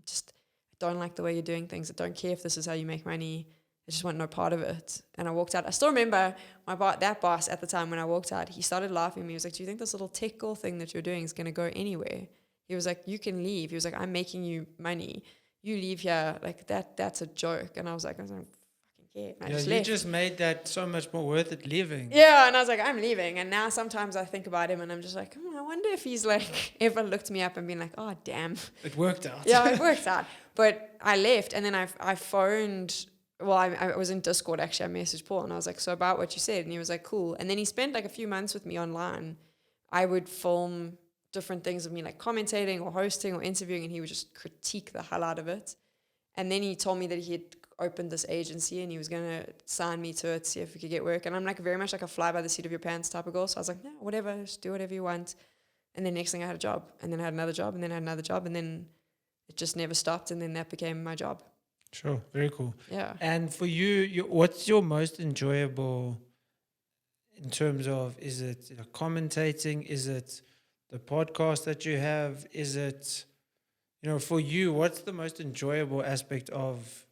don't like the way you're doing things. I don't care if this is how you make money. I just want no part of it. And I walked out. I still remember that boss at the time when I walked out, he started laughing at me. He was like, do you think this little tech girl thing that you're doing is going to go anywhere? He was like, you can leave. He was like, I'm making you money. You leave here. Like that's a joke. And I was like, I don't fucking care. And I you just made that so much more worth it leaving. Yeah. And I was like, I'm leaving. And now sometimes I think about him and I'm just like, I wonder if he's like ever looked me up and been like, oh, damn. It worked out. Yeah, it worked out. But I left and then I phoned well, I was in Discord actually. I messaged Paul and I was like, so about what you said. And he was like, cool. And then he spent like a few months with me online. I would film different things of me like commentating or hosting or interviewing, and he would just critique the hell out of it. And then he told me that he had opened this agency and he was going to sign me to it, see if we could get work. And I'm like very much like a fly by the seat of your pants type of girl. So I was like, no, whatever, just do whatever you want. And then next thing I had a job, and then I had another job, and then I had another job, and then it just never stopped. And then that became my job. Sure, very cool. Yeah. And for you, what's your most enjoyable in terms of, is it commentating? Is it the podcast that you have? Is it, for you, what's the most enjoyable aspect of,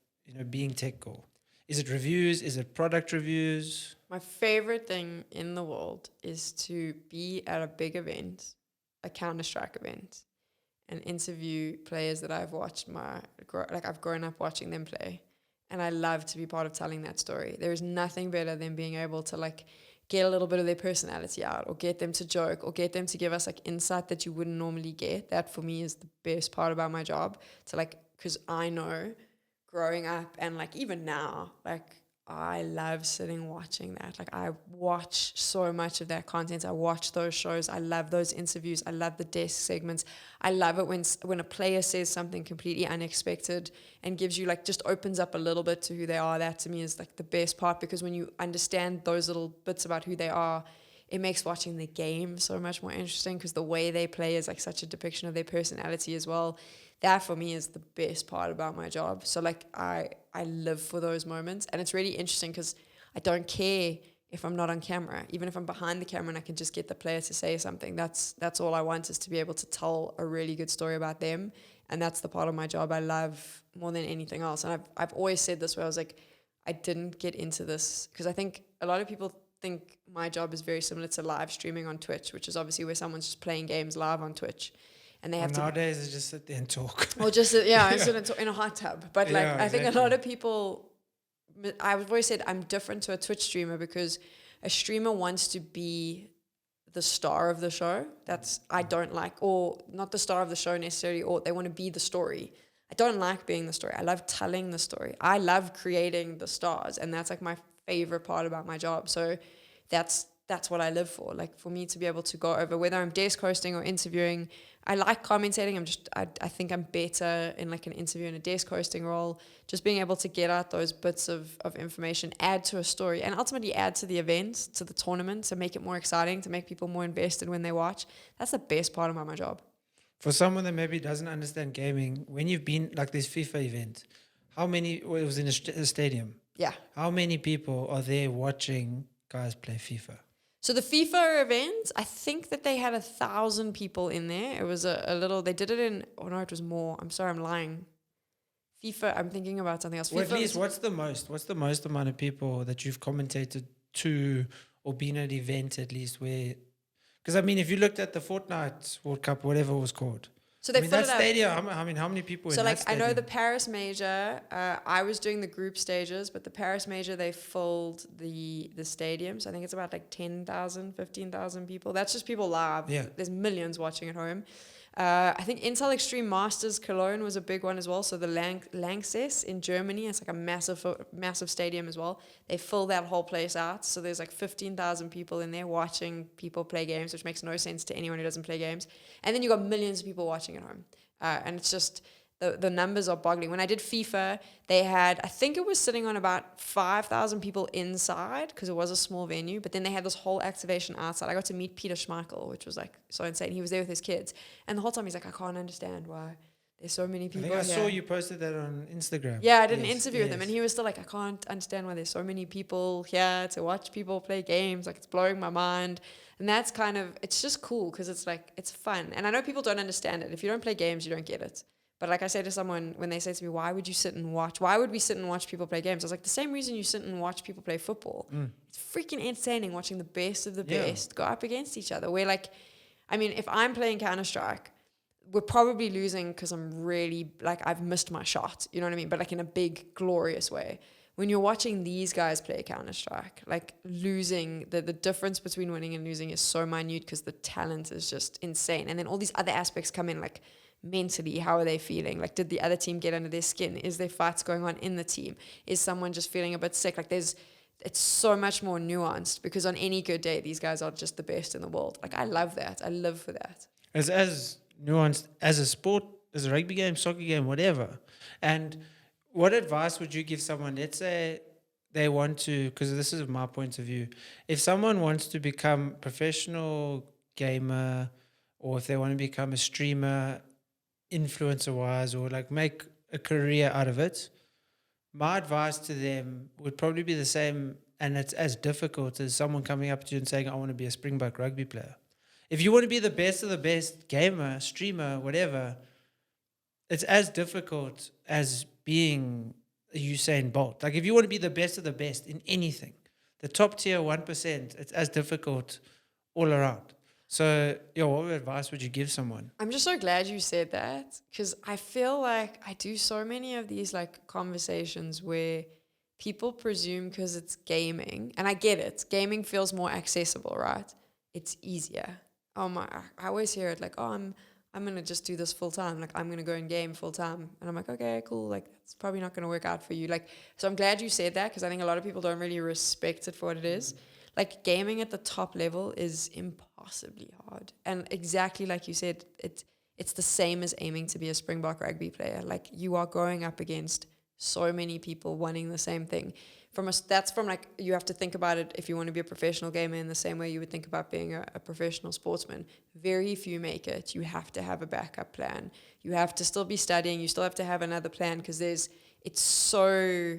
being tech girl? Is it reviews? Is it product reviews? My favorite thing in the world is to be at a big event, a Counter-Strike event, and interview players that I've watched I've grown up watching them play. And I love to be part of telling that story. There is nothing better than being able to like get a little bit of their personality out, or get them to joke, or get them to give us like insight that you wouldn't normally get. That for me is the best part about my job. To like, because I know growing up and like even now, like I love sitting watching that. Like I watch so much of that content. I watch those shows. I love those interviews. I love the desk segments. I love it when a player says something completely unexpected and gives you like, just opens up a little bit to who they are. That to me is like the best part, because when you understand those little bits about who they are, it makes watching the game so much more interesting, because the way they play is like such a depiction of their personality as well. That for me is the best part about my job. So like I live for those moments, and it's really interesting because I don't care if I'm not on camera. Even if I'm behind the camera and I can just get the player to say something, that's all I want, is to be able to tell a really good story about them. And that's the part of my job I love more than anything else. And I've always said this, where I was like, I didn't get into this because I think a lot of people think my job is very similar to live streaming on Twitch, which is obviously where someone's just playing games live on Twitch. And they have nowadays it's just sit there and talk. Or just sit in a hot tub. But like I think a lot of people, I've always said I'm different to a Twitch streamer, because a streamer wants to be the star of the show. That's I don't like, or not the star of the show necessarily, or they want to be the story. I don't like being the story. I love telling the story. I love creating the stars, and that's like my favorite part about my job. So that's what I live for. Like for me to be able to go over, whether I'm desk hosting or interviewing, I like commentating. I think I'm better in like an interview and a desk hosting role. Just being able to get out those bits of information, add to a story, and ultimately add to the event, to the tournament, to make it more exciting, to make people more invested when they watch. That's the best part about my job. For someone that maybe doesn't understand gaming, when you've been like this FIFA event, how many, it was in a stadium. Yeah. How many people are there watching guys play FIFA? So the FIFA event, I think that they had 1,000 people in there. It was a little, they did it in, oh no, it was more. I'm sorry, I'm lying. FIFA, I'm thinking about something else. Or FIFA at least, what's the most amount of people that you've commentated to, or been at an event at least where, because I mean, if you looked at the Fortnite World Cup, whatever it was called, so they that stadium, how many people so in like that stadium? I know the Paris Major, I was doing the group stages, but the Paris Major, they filled the stadium. So I think it's about like 10,000, 15,000 people. That's just people live. Yeah. There's millions watching at home. I think Intel Extreme Masters Cologne was a big one as well. So the Lanxess in Germany, it's like a massive stadium as well. They fill that whole place out. So there's like 15,000 people in there watching people play games, which makes no sense to anyone who doesn't play games. And then you got millions of people watching at home. And it's just, the numbers are boggling. When I did FIFA, they had, I think it was sitting on about 5,000 people inside, because it was a small venue, but then they had this whole activation outside. I got to meet Peter Schmeichel, which was like so insane. He was there with his kids. And the whole time he's like, I can't understand why there's so many people I here. saw you posted that on Instagram. Yeah, I did an interview with him, and he was still like, I can't understand why there's so many people here to watch people play games. Like, it's blowing my mind. And that's kind of, it's just cool, because it's like, it's fun. And I know people don't understand it. If you don't play games, you don't get it. But like I say to someone, when they say to me, why would we sit and watch people play games? I was like, the same reason you sit and watch people play football. It's freaking entertaining watching the best of the best go up against each other. Where like, I mean, if I'm playing Counter-Strike, we're probably losing because I'm really, like, I've missed my shot. You know what I mean? But like in a big, glorious way. When you're watching these guys play Counter-Strike, like losing, the difference between winning and losing is so minute, because the talent is just insane. And then all these other aspects come in, like mentally, how are they feeling? Like, did the other team get under their skin? Is there fights going on in the team? Is someone just feeling a bit sick? Like, it's so much more nuanced, because on any good day, these guys are just the best in the world. Like, I love that. I live for that. As nuanced as a sport, as a rugby game, soccer game, whatever. And what advice would you give someone? Let's say they want to, because this is my point of view. If someone wants to become professional gamer, or if they want to become a streamer, influencer wise, or like make a career out of it, my advice to them would probably be the same, and it's as difficult as someone coming up to you and saying, I want to be a Springbok rugby player. If you want to be the best of the best gamer, streamer, whatever, it's as difficult as being a Usain Bolt. Like, if you want to be the best of the best in anything, the top tier 1%, it's as difficult all around. So, what advice would you give someone? I'm just so glad you said that, because I feel like I do so many of these like conversations where people presume because it's gaming, and I get it. Gaming feels more accessible, right? It's easier. I always hear it like, I'm going to just do this full time. Like, I'm going to go and game full time. And I'm like, okay, cool. Like, it's probably not going to work out for you. Like, so I'm glad you said that, because I think a lot of people don't really respect it for what it is. Like, gaming at the top level is impossibly hard. And exactly like you said, it's the same as aiming to be a Springbok rugby player. Like, you are going up against so many people wanting the same thing. That's from like, you have to think about it if you want to be a professional gamer in the same way you would think about being a professional sportsman. Very few make it. You have to have a backup plan. You have to still be studying. You still have to have another plan, because it's so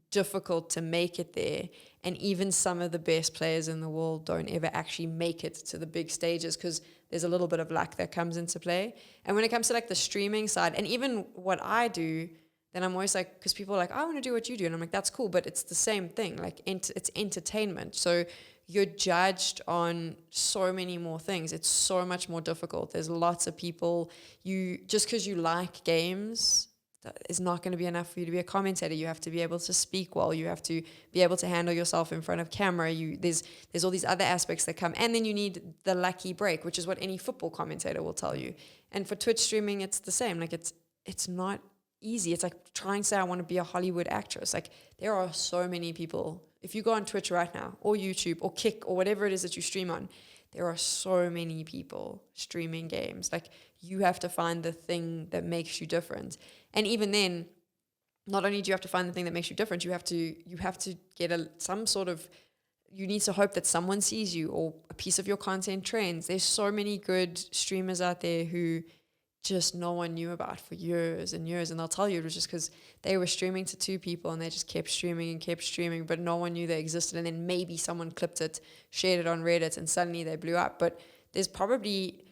difficult to make it there. And even some of the best players in the world don't ever actually make it to the big stages, because there's a little bit of luck that comes into play. And when it comes to like the streaming side, and even what I do, then I'm always like, because people are like, I want to do what you do. And I'm like, that's cool, but it's the same thing. Like, it's entertainment. So you're judged on so many more things. It's so much more difficult. There's lots of people. Just because you like games, that is not going to be enough for you to be a commentator. You have to be able to speak well. You have to be able to handle yourself in front of camera. There's all these other aspects that come. And then you need the lucky break, which is what any football commentator will tell you. And for Twitch streaming, it's the same. Like, it's not easy. It's like trying to say I want to be a Hollywood actress. Like, there are so many people. If you go on Twitch right now, or YouTube, or Kick, or whatever it is that you stream on, there are so many people streaming games. Like, you have to find the thing that makes you different. And even then, not only do you have to find the thing that makes you different, you have to get some sort of, you need to hope that someone sees you, or a piece of your content trends. There's so many good streamers out there who just no one knew about for years and years, and they'll tell you it was just because they were streaming to 2 people and they just kept streaming, but no one knew they existed. And then maybe someone clipped it, shared it on Reddit, and suddenly they blew up. But there's probably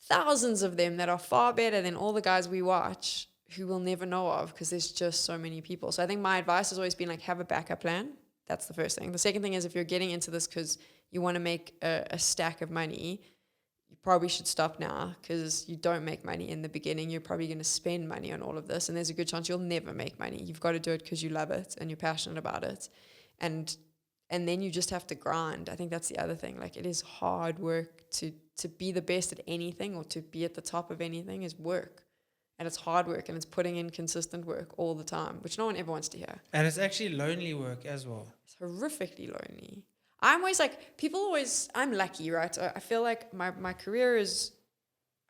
thousands of them that are far better than all the guys we watch, who we'll never know of, because there's just so many people. So I think my advice has always been like, have a backup plan. That's the first thing. The second thing is, if you're getting into this because you want to make a stack of money, you probably should stop now, because you don't make money in the beginning. You're probably going to spend money on all of this, and there's a good chance you'll never make money. You've got to do it because you love it and you're passionate about it. And then you just have to grind. I think that's the other thing. Like, it is hard work to be the best at anything, or to be at the top of anything, is work. And it's hard work, and it's putting in consistent work all the time, which no one ever wants to hear. And it's actually lonely work as well. It's horrifically lonely. I'm always like, I'm lucky, right? I feel like my career is,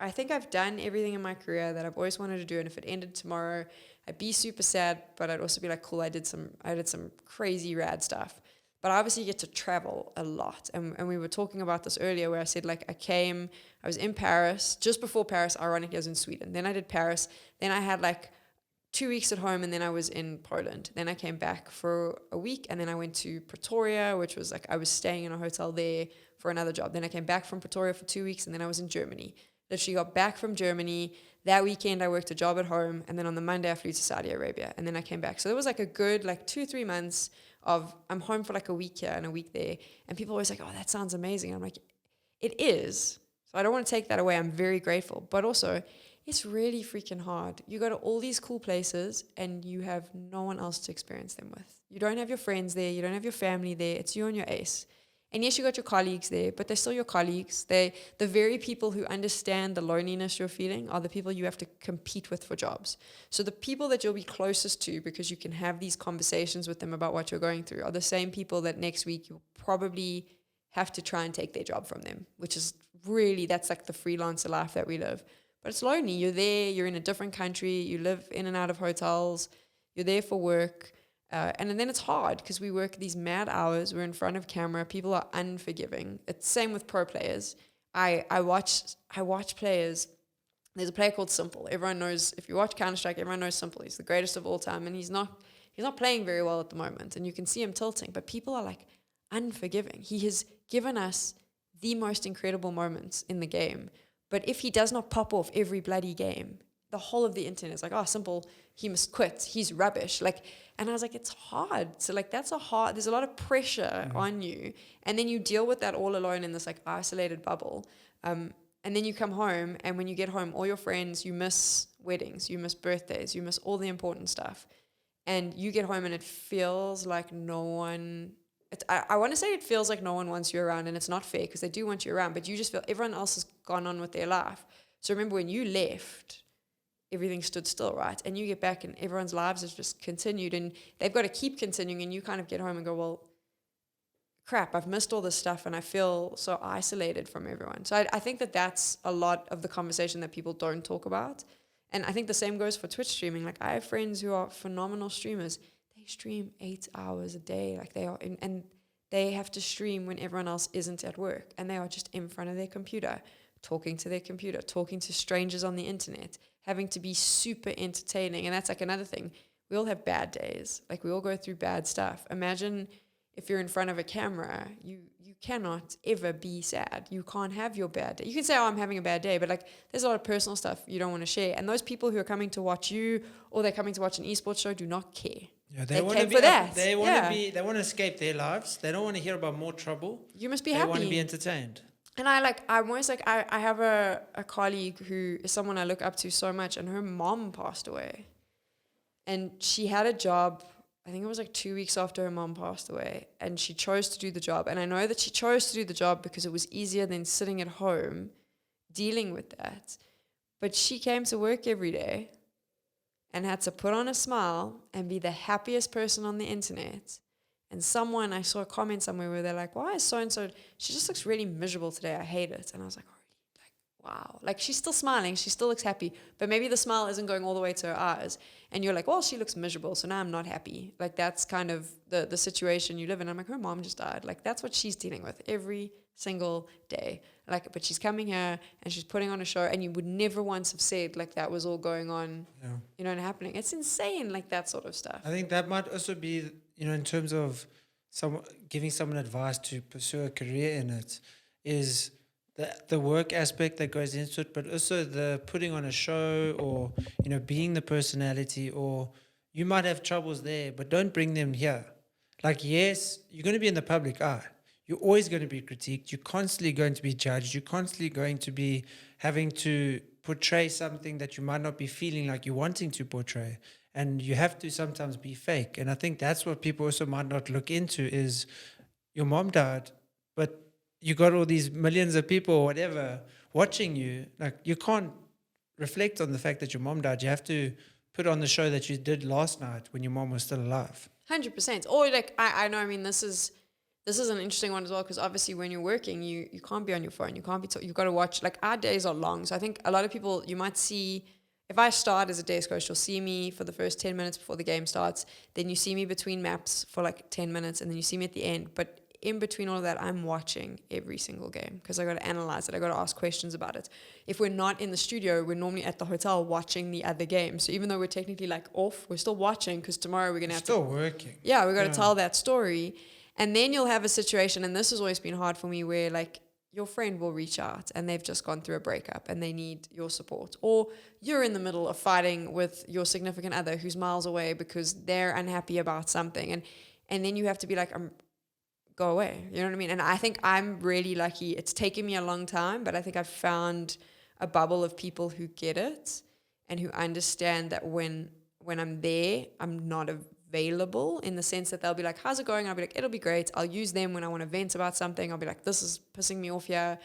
I think I've done everything in my career that I've always wanted to do. And if it ended tomorrow, I'd be super sad, but I'd also be like, cool, I did some crazy rad stuff. But I obviously get to travel a lot. And we were talking about this earlier, where I said, like, I was in Paris. Just before Paris, ironically, I was in Sweden. Then I did Paris. Then I had like 2 weeks at home, and then I was in Poland. Then I came back for a week, and then I went to Pretoria, which was like, I was staying in a hotel there for another job. Then I came back from Pretoria for 2 weeks, and then I was in Germany. Literally got back from Germany. That weekend I worked a job at home, and then on the Monday I flew to Saudi Arabia, and then I came back. So it was like a good 2-3 months of, I'm home for like a week here and a week there. And people are always like, oh, that sounds amazing. I'm like, it is. So I don't want to take that away. I'm very grateful. But also, it's really freaking hard. You go to all these cool places and you have no one else to experience them with. You don't have your friends there. You don't have your family there. It's you and your ace. And yes, you got your colleagues there, but they're still your colleagues. They the very people who understand the loneliness you're feeling are the people you have to compete with for jobs. So the people that you'll be closest to, because you can have these conversations with them about what you're going through, are the same people that next week you'll probably have to try and take their job from them, which is really, that's like the freelancer life that we live. But it's lonely. You're there, you're in a different country, you live in and out of hotels, you're there for work. And then it's hard because we work these mad hours. We're in front of camera. People are unforgiving. It's same with pro players. I watch players. There's a player called Simple. Everyone knows, if you watch Counter-Strike, everyone knows Simple. He's the greatest of all time, and he's not playing very well at the moment. And you can see him tilting. But people are like unforgiving. He has given us the most incredible moments in the game. But if he does not pop off every bloody game, the whole of the internet is like, oh, Simple, he must quit. He's rubbish. Like, and I was like, it's hard. So like, there's a lot of pressure on you. And then you deal with that all alone in this like isolated bubble. And then you come home, and when you get home, all your friends, you miss weddings, you miss birthdays, you miss all the important stuff. And you get home and it feels like no one, I want to say it feels like no one wants you around, and it's not fair because they do want you around, but you just feel everyone else has gone on with their life. So remember when you left, everything stood still, right? And you get back and everyone's lives have just continued, and they've got to keep continuing, and you kind of get home and go, well, crap, I've missed all this stuff and I feel so isolated from everyone. So I think that that's a lot of the conversation that people don't talk about. And I think the same goes for Twitch streaming. Like, I have friends who are phenomenal streamers. They stream 8 hours a day. Like, they are, and they have to stream when everyone else isn't at work, and they are just in front of their computer, talking to their computer, talking to strangers on the internet, having to be super entertaining. And that's like another thing. We all have bad days. Like, we all go through bad stuff. Imagine if you're in front of a camera, you cannot ever be sad. You can't have your bad day. You can say, oh, I'm having a bad day, but like, there's a lot of personal stuff you don't want to share. And those people who are coming to watch you, or they're coming to watch an esports show, do not care. Yeah, they want to came be for that. They want to be. They want to escape their lives. They don't want to hear about more trouble. You must be happy. They want to happy. be entertained. And I'm always like, I have a colleague who is someone I look up to so much, and her mom passed away. And she had a job, I think it was like 2 weeks after her mom passed away, and she chose to do the job. And I know that she chose to do the job because it was easier than sitting at home dealing with that. But she came to work every day and had to put on a smile and be the happiest person on the internet. And I saw a comment somewhere where they're like, why is so-and-so, she just looks really miserable today. I hate it. And I was like, wow. Like, she's still smiling. She still looks happy. But maybe the smile isn't going all the way to her eyes. And you're like, well, she looks miserable, so now I'm not happy. Like, that's kind of the situation you live in. I'm like, her mom just died. Like, that's what she's dealing with every single day. Like, but she's coming here and she's putting on a show, and you would never once have said, like, that was all going on, and happening. It's insane, like, that sort of stuff. I think that might also be, in terms of giving someone advice to pursue a career in it, is the work aspect that goes into it, but also the putting on a show, or being the personality. Or you might have troubles there, but don't bring them here. Like, yes, you're going to be in the public eye. You're always going to be critiqued. You're constantly going to be judged. You're constantly going to be having to portray something that you might not be feeling like you're wanting to portray. And you have to sometimes be fake. And I think that's what people also might not look into, is your mom died, but you got all these millions of people or whatever watching you. Like, you can't reflect on the fact that your mom died. You have to put on the show that you did last night when your mom was still alive. 100%. Or like, I know, I mean, this is an interesting one as well, because obviously when you're working, you can't be on your phone. You can't be, you've got to watch, like, our days are long. So I think a lot of people, you might see, if I start as a desk coach, you'll see me for the first 10 minutes before the game starts. Then you see me between maps for like 10 minutes, and then you see me at the end. But in between all of that, I'm watching every single game because I got to analyze it. I got to ask questions about it. If we're not in the studio, we're normally at the hotel watching the other game. So even though we're technically like off, we're still watching, because tomorrow we're going to have still working. Yeah, we got to tell that story. And then you'll have a situation, and this has always been hard for me, where like your friend will reach out and they've just gone through a breakup and they need your support. Or you're in the middle of fighting with your significant other who's miles away because they're unhappy about something. And then you have to be like, go away. You know what I mean? And I think I'm really lucky. It's taken me a long time, but I think I've found a bubble of people who get it and who understand that when I'm there, I'm not a available in the sense that they'll be like, how's it going? I'll be like, it'll be great. I'll use them when I want to vent about something. I'll be like, this is pissing me off here.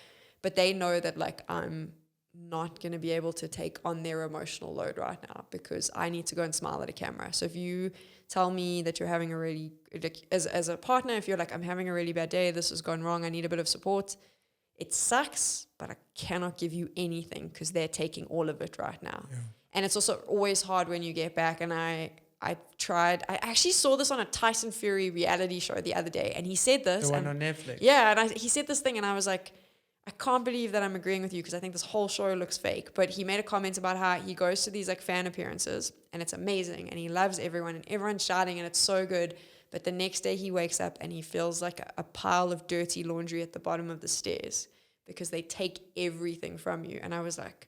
But they know that like I'm not going to be able to take on their emotional load right now because I need to go and smile at a camera. So if you tell me that you're having a really, like, as a partner, if you're like, I'm having a really bad day, this has gone wrong, I need a bit of support, it sucks, but I cannot give you anything because they're taking all of it right now. Yeah. And it's also always hard when you get back. And I actually saw this on a Tyson Fury reality show the other day, and he said this. The one on Netflix. Yeah, and he said this thing, and I was like, I can't believe that I'm agreeing with you because I think this whole show looks fake. But he made a comment about how he goes to these like fan appearances and it's amazing and he loves everyone and everyone's shouting and it's so good. But the next day he wakes up and he feels like a pile of dirty laundry at the bottom of the stairs because they take everything from you. And I was like,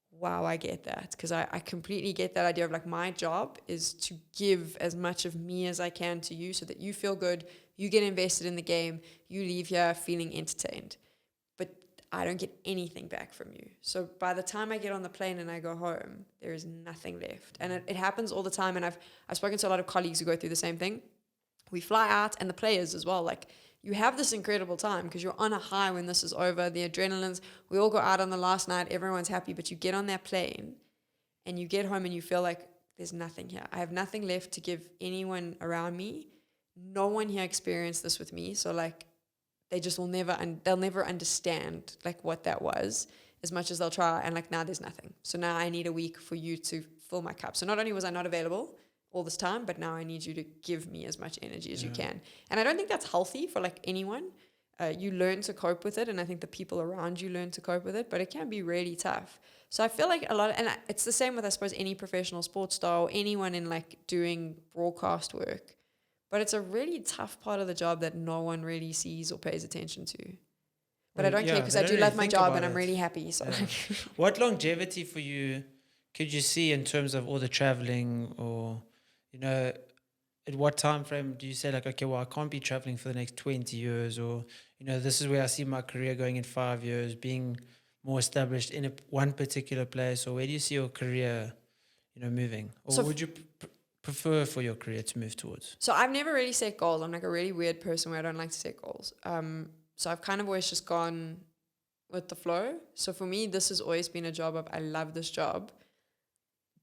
wow, I get that. Because I completely get that idea of like my job is to give as much of me as I can to you so that you feel good, you get invested in the game, you leave here feeling entertained. I don't get anything back from you. So by the time I get on the plane and I go home, there is nothing left. And it happens all the time. And I've spoken to a lot of colleagues who go through the same thing. We fly out, and the players as well. Like, you have this incredible time because you're on a high when this is over. The adrenaline's, we all go out on the last night. Everyone's happy. But you get on that plane and you get home and you feel like there's nothing here. I have nothing left to give anyone around me. No one here experienced this with me. So like, they just will never, and they'll never understand like what that was as much as they'll try. And like, now there's nothing. So now I need a week for you to fill my cup. So not only was I not available all this time, but now I need you to give me as much energy as you can. And I don't think that's healthy for like anyone. You learn to cope with it. And I think the people around you learn to cope with it, but it can be really tough. So I feel like it's the same with, I suppose, any professional sports star or anyone in like doing broadcast work. But it's a really tough part of the job that no one really sees or pays attention to. But I don't care because I do love my job and I'm really happy. So, what longevity for you could you see in terms of all the traveling, or, you know, at what time frame do you say like, okay, well, I can't be traveling for the next 20 years, or, you know, this is where I see my career going in 5 years, being more established in one particular place, or where do you see your career, you know, moving? Or so would you prefer for your career to move towards? So I've never really set goals. I'm like a really weird person where I don't like to set goals. So I've kind of always just gone with the flow. So for me, this has always been a job of, I love this job,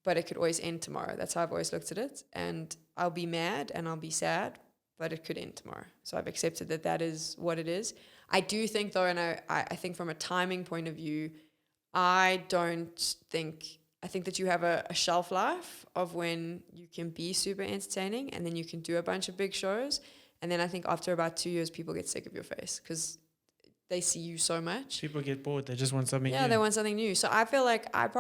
but it could always end tomorrow. That's how I've always looked at it. And I'll be mad and I'll be sad, but it could end tomorrow. So I've accepted that that is what it is. I do think though, and I think from a timing point of view, I think that you have a shelf life of when you can be super entertaining and then you can do a bunch of big shows. And then I think after about 2 years, people get sick of your face because they see you so much. People get bored. They just want something new. Yeah, they want something new. So I feel like last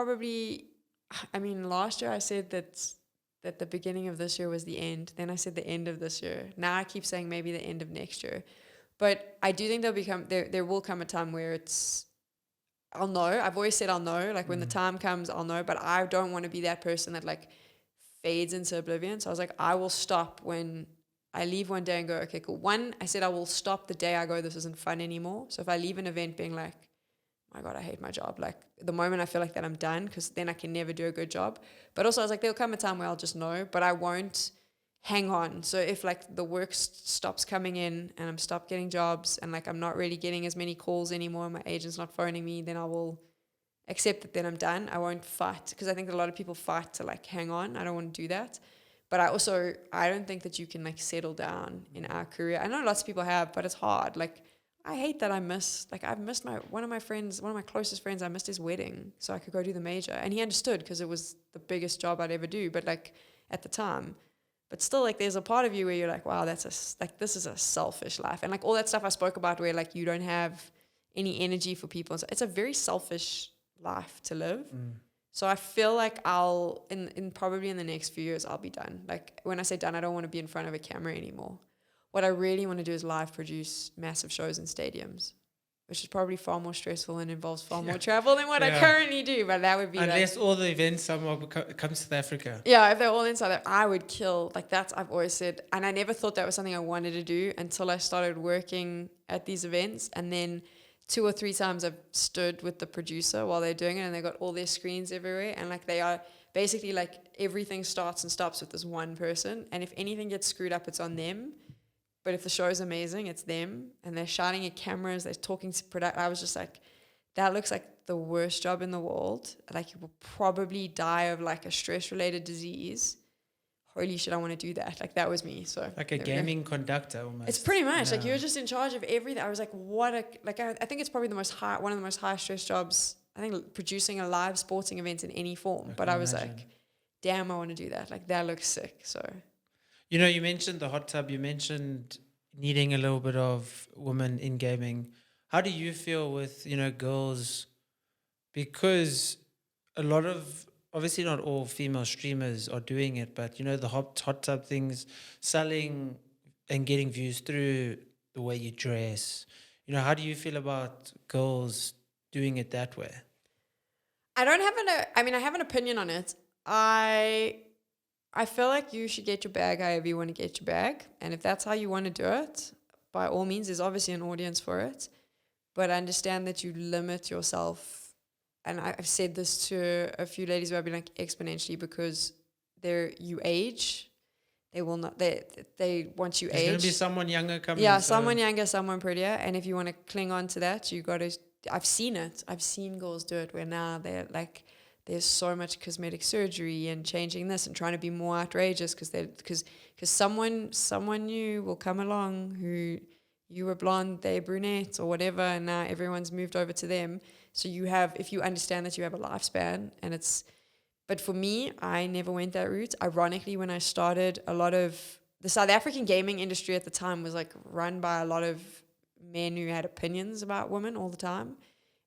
year I said that the beginning of this year was the end. Then I said the end of this year. Now I keep saying maybe the end of next year. But I do think there will come a time where I'll know. I've always said I'll know. Like when the time comes, I'll know. But I don't want to be that person that like fades into oblivion. So I was like, I will stop when I leave one day and go, okay, cool. I said I will stop the day I go, this isn't fun anymore. So if I leave an event being like, my God, I hate my job. Like the moment I feel like that, I'm done, because then I can never do a good job. But also I was like, there'll come a time where I'll just know, but I won't hang on. So if like the work stops coming in and I'm stopped getting jobs and like I'm not really getting as many calls anymore, my agent's not phoning me, then I will accept that then I'm done. I won't fight, because I think a lot of people fight to like hang on. I don't want to do that. But I don't think that you can like settle down in our career. I know lots of people have, but it's hard. Like I hate that I've missed one of my closest friends, I missed his wedding so I could go do the major. And he understood because it was the biggest job I'd ever do, but like at the time. But still, like there's a part of you where you're like, wow, this is a selfish life. And like all that stuff I spoke about where like you don't have any energy for people. So it's a very selfish life to live. So I feel like I'll probably in the next few years I'll be done. Like when I say done, I don't want to be in front of a camera anymore. What I really want to do is live produce massive shows in stadiums, which is probably far more stressful and involves far more travel than what I currently do. But that would be unless all the events somehow come to South Africa. Yeah, if they're all in South Africa, I would kill. Like that's, I've always said, and I never thought that was something I wanted to do until I started working at these events. And then 2 or 3 times I've stood with the producer while they're doing it, and they got all their screens everywhere, and like they are basically like everything starts and stops with this one person, and if anything gets screwed up, it's on them. But if the show is amazing, it's them, and they're shouting at cameras, they're talking to product. I was just like, that looks like the worst job in the world. Like, you will probably die of like a stress-related disease. Holy shit, I want to do that. Like, that was me. So like a gaming conductor almost. it's pretty much like you're just in charge of everything. I was like, I think it's probably one of the most high stress jobs. I think producing a live sporting event in any form. But I was like, damn, I want to do that. Like, that looks sick. So, you know, you mentioned the hot tub. You mentioned needing a little bit of women in gaming. How do you feel with, you know, girls? Because a lot of, obviously not all female streamers are doing it, but, you know, the hot tub things, selling and getting views through the way you dress. You know, how do you feel about girls doing it that way? I don't have I have an opinion on it. I feel like you should get your bag however you want to get your bag. And if that's how you want to do it, by all means, there's obviously an audience for it. But understand that you limit yourself. And I've said this to a few ladies where I've been like, exponentially, because you age. They will not, once you age. There's going to be someone younger coming. Yeah, someone younger, someone prettier. And if you want to cling on to that, you got to, I've seen it. I've seen girls do it where now they're like, there's so much cosmetic surgery and changing this and trying to be more outrageous because someone new will come along who, you were blonde, they brunette or whatever, and now everyone's moved over to them. So if you understand that you have a lifespan, but for me, I never went that route. Ironically, when I started, a lot of the South African gaming industry at the time was like run by a lot of men who had opinions about women all the time.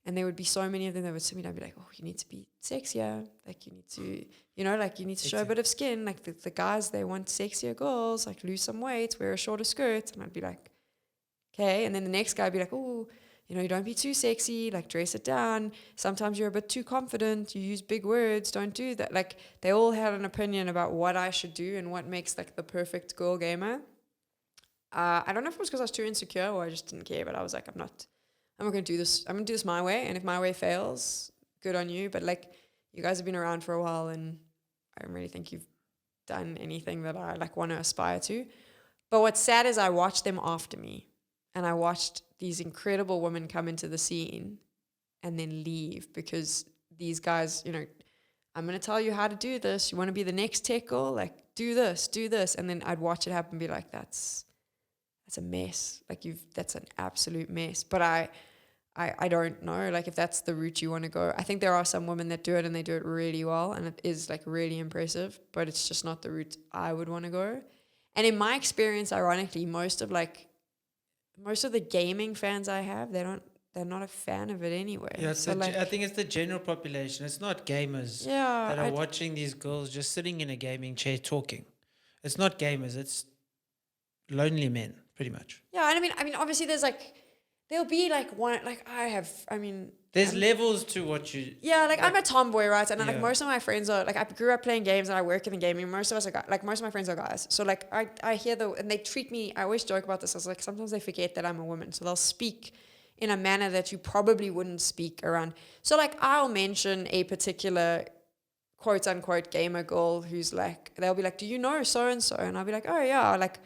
And there would be so many of them that would see me and I'd be like, oh, you need to be sexier. Like, you need to, you need to show a bit of skin. Like, the guys, they want sexier girls, like, lose some weight, wear a shorter skirt. And I'd be like, okay. And then the next guy would be like, oh, you don't be too sexy, like, dress it down. Sometimes you're a bit too confident. You use big words. Don't do that. Like, they all had an opinion about what I should do and what makes, like, the perfect girl gamer. I don't know if it was because I was too insecure or I just didn't care, but I was like, I'm not going to do this. I'm going to do this my way. And if my way fails, good on you. But like, you guys have been around for a while and I don't really think you've done anything that I like want to aspire to. But what's sad is I watched them after me and I watched these incredible women come into the scene and then leave because these guys, I'm going to tell you how to do this. You want to be the next tech girl? Like, do this. And then I'd watch it happen and be like, that's a mess. Like, that's an absolute mess. But I don't know, like, if that's the route you want to go. I think there are some women that do it and they do it really well and it is like really impressive, but it's just not the route I would want to go. And in my experience, ironically, most of the gaming fans I have, they're not a fan of it anyway. Yeah, so I think it's the general population. It's not gamers that are watching these girls just sitting in a gaming chair talking. It's not gamers, it's lonely men, pretty much. Yeah, and I mean, obviously there'll be like one, like there's levels to what you... Yeah, like I'm a tomboy, right? And like most of my friends are, like, I grew up playing games and I work in the gaming. Most of us are guys, like most of my friends are guys. So like I hear and they treat me, I always joke about this. I was like, sometimes they forget that I'm a woman. So they'll speak in a manner that you probably wouldn't speak around. So like I'll mention a particular quote unquote gamer girl who's like, they'll be like, do you know so-and-so? And I'll be like, oh yeah, like,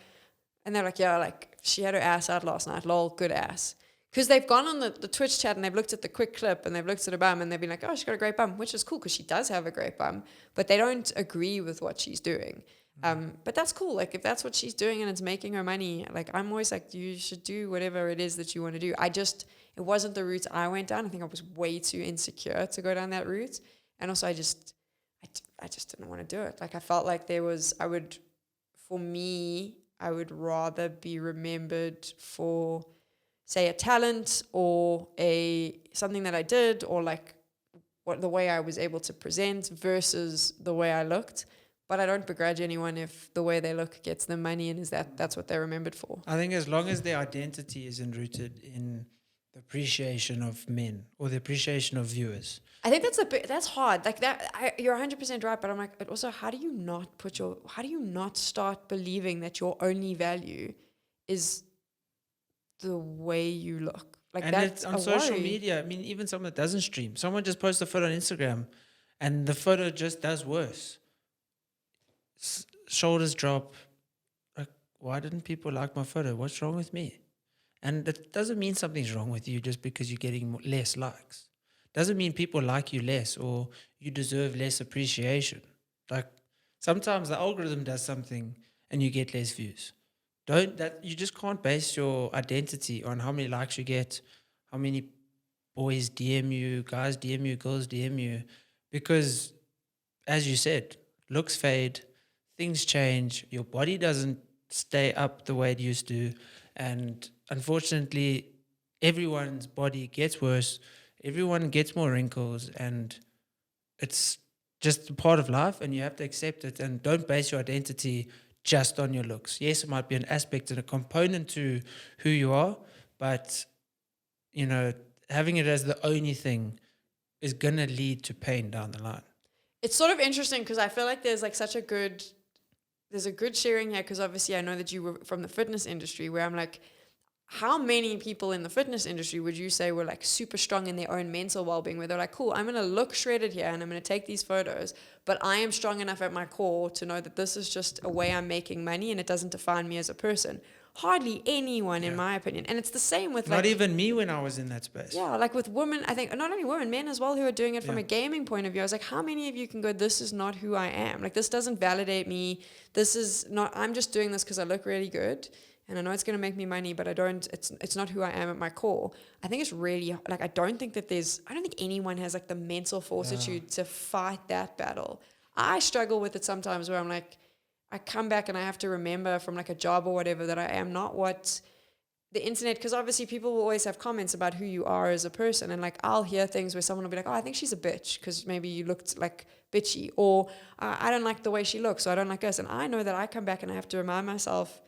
and they're like, yeah, like she had her ass out last night, lol, good ass. Because they've gone on the Twitch chat and they've looked at the quick clip and they've looked at her bum and they've been like, oh, she's got a great bum, which is cool because she does have a great bum, but they don't agree with what she's doing. But that's cool. Like, if that's what she's doing and it's making her money, like, I'm always like, you should do whatever it is that you want to do. It wasn't the route I went down. I think I was way too insecure to go down that route. And also I just didn't want to do it. Like, I felt like I would rather be remembered for, say, a talent or something that I did, or like the way I was able to present versus the way I looked. But I don't begrudge anyone if the way they look gets them money and that's what they're remembered for. I think as long as their identity isn't rooted in the appreciation of men or the appreciation of viewers. I think that's hard. Like that, you're 100% right. But I'm like, but also, how do you not start believing that your only value is the way you look? Like, and that's it's on social media. I mean, even someone that doesn't stream, someone just posts a photo on Instagram and the photo just does worse. Shoulders drop. Like, why didn't people like my photo? What's wrong with me? And it doesn't mean something's wrong with you just because you're getting less likes. Doesn't mean people like you less or you deserve less appreciation. Like, sometimes the algorithm does something and you get less views. You just can't base your identity on how many likes you get, how many boys DM you, guys DM you, girls DM you, because as you said, looks fade, things change, your body doesn't stay up the way it used to, and unfortunately, everyone's body gets worse, everyone gets more wrinkles, and it's just a part of life, and you have to accept it. And don't base your identity just on your looks. Yes, it might be an aspect and a component to who you are, but you know, having it as the only thing is gonna lead to pain down the line. It's sort of interesting because I feel like there's like there's a good sharing here, because obviously I know that you were from the fitness industry, where I'm like, how many people in the fitness industry would you say were like super strong in their own mental well-being, where they're like, cool, I'm going to look shredded here and I'm going to take these photos, but I am strong enough at my core to know that this is just a way I'm making money and it doesn't define me as a person. Hardly anyone, in my opinion. And it's the same with Not even me when I was in that space. Yeah, like with women, I think, not only women, men as well, who are doing it from a gaming point of view. I was like, how many of you can go, this is not who I am? Like, this doesn't validate me. This is not, I'm just doing this because I look really good. And I know it's going to make me money, but it's not who I am at my core. I think it's really, like, I don't think anyone has like the mental fortitude to fight that battle. I struggle with it sometimes, where I'm like, I come back and I have to remember from like a job or whatever that I am not what the internet, because obviously people will always have comments about who you are as a person. And like, I'll hear things where someone will be like, oh, I think she's a bitch because maybe you looked like bitchy, or I don't like the way she looks, so I don't like us. And I know that I come back and I have to remind myself,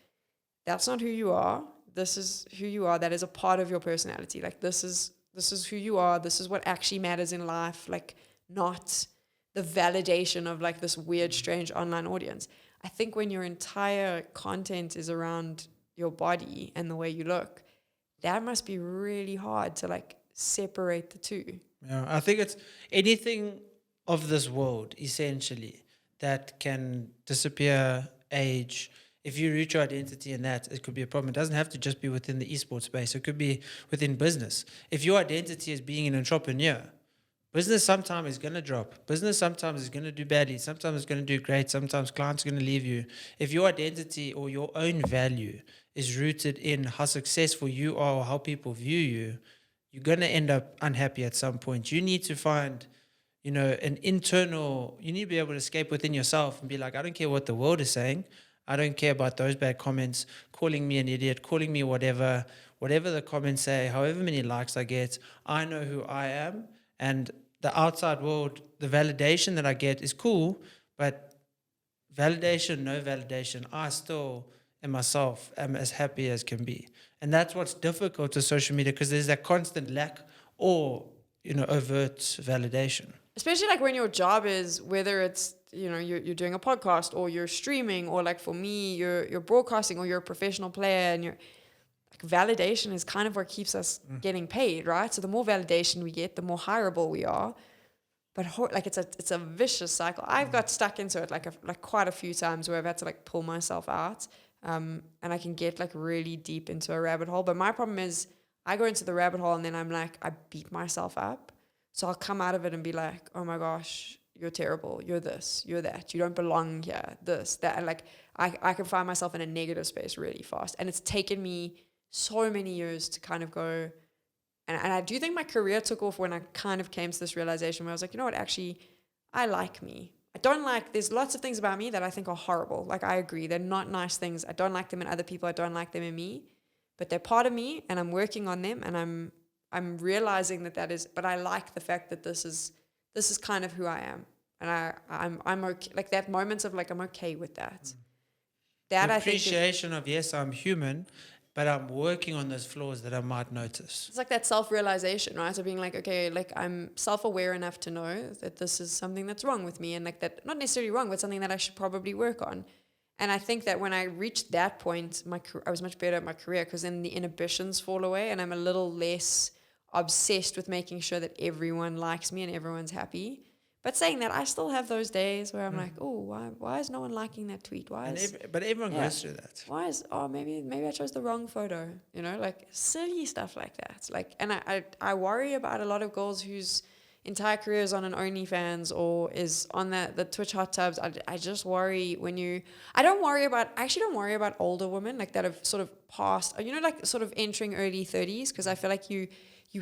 that's not who you are. This is who you are. That is a part of your personality. Like, this is who you are. This is what actually matters in life. Like, not the validation of like this weird, strange online audience. I think when your entire content is around your body and the way you look, that must be really hard to like separate the two. Yeah, I think it's anything of this world, essentially, that can disappear, age. If you root your identity in that, it could be a problem. It doesn't have to just be within the esports space. It could be within business. If your identity is being an entrepreneur, business sometimes is going to drop. Business sometimes is going to do badly. Sometimes it's going to do great. Sometimes clients are going to leave you. If your identity or your own value is rooted in how successful you are or how people view you, you're going to end up unhappy at some point. You need to find, you know, you need to be able to escape within yourself and be like, I don't care what the world is saying. I don't care about those bad comments, calling me an idiot, calling me whatever the comments say, however many likes I get. I know who I am, and the outside world, the validation that I get is cool, but validation, no validation, I still am myself, am as happy as can be. And that's what's difficult to social media, because there's that constant lack or, you know, overt validation. Especially like when your job is, whether it's, you know, you're doing a podcast or you're streaming, or like for me, you're broadcasting, or you're a professional player, and you're like, validation is kind of what keeps us getting paid, right? So the more validation we get, the more hireable we are. But like it's a vicious cycle. I've got stuck into it like quite a few times, where I've had to like pull myself out, and I can get like really deep into a rabbit hole. But my problem is, I go into the rabbit hole and then I'm like, I beat myself up. So I'll come out of it and be like, oh my gosh, you're terrible, you're this, you're that, you don't belong here, this, that. And like, I can find myself in a negative space really fast. And it's taken me so many years to kind of go, and I do think my career took off when I kind of came to this realization where I was like, you know what, actually, I like me. There's lots of things about me that I think are horrible. Like, I agree, they're not nice things. I don't like them in other people, I don't like them in me, but they're part of me, and I'm working on them, and I'm realizing that is, but I like the fact that this is kind of who I am. And I'm okay, like that moment of like, I'm okay with that. That the I think appreciation of, yes, I'm human, but I'm working on those flaws that I might notice. It's like that self-realization, right? So being like, okay, like I'm self-aware enough to know that this is something that's wrong with me, and like that, not necessarily wrong, but something that I should probably work on. And I think that when I reached that point, I was much better at my career, because then the inhibitions fall away, and I'm a little less obsessed with making sure that everyone likes me and everyone's happy. But saying that, I still have those days where I'm like, oh, why is no one liking that tweet? But everyone goes through that. Maybe I chose the wrong photo, like silly stuff like that. Like, and I worry about a lot of girls whose entire career is on an OnlyFans or is on the Twitch hot tubs. I just worry I actually don't worry about older women like that have sort of passed, like sort of entering early 30s, because I feel like you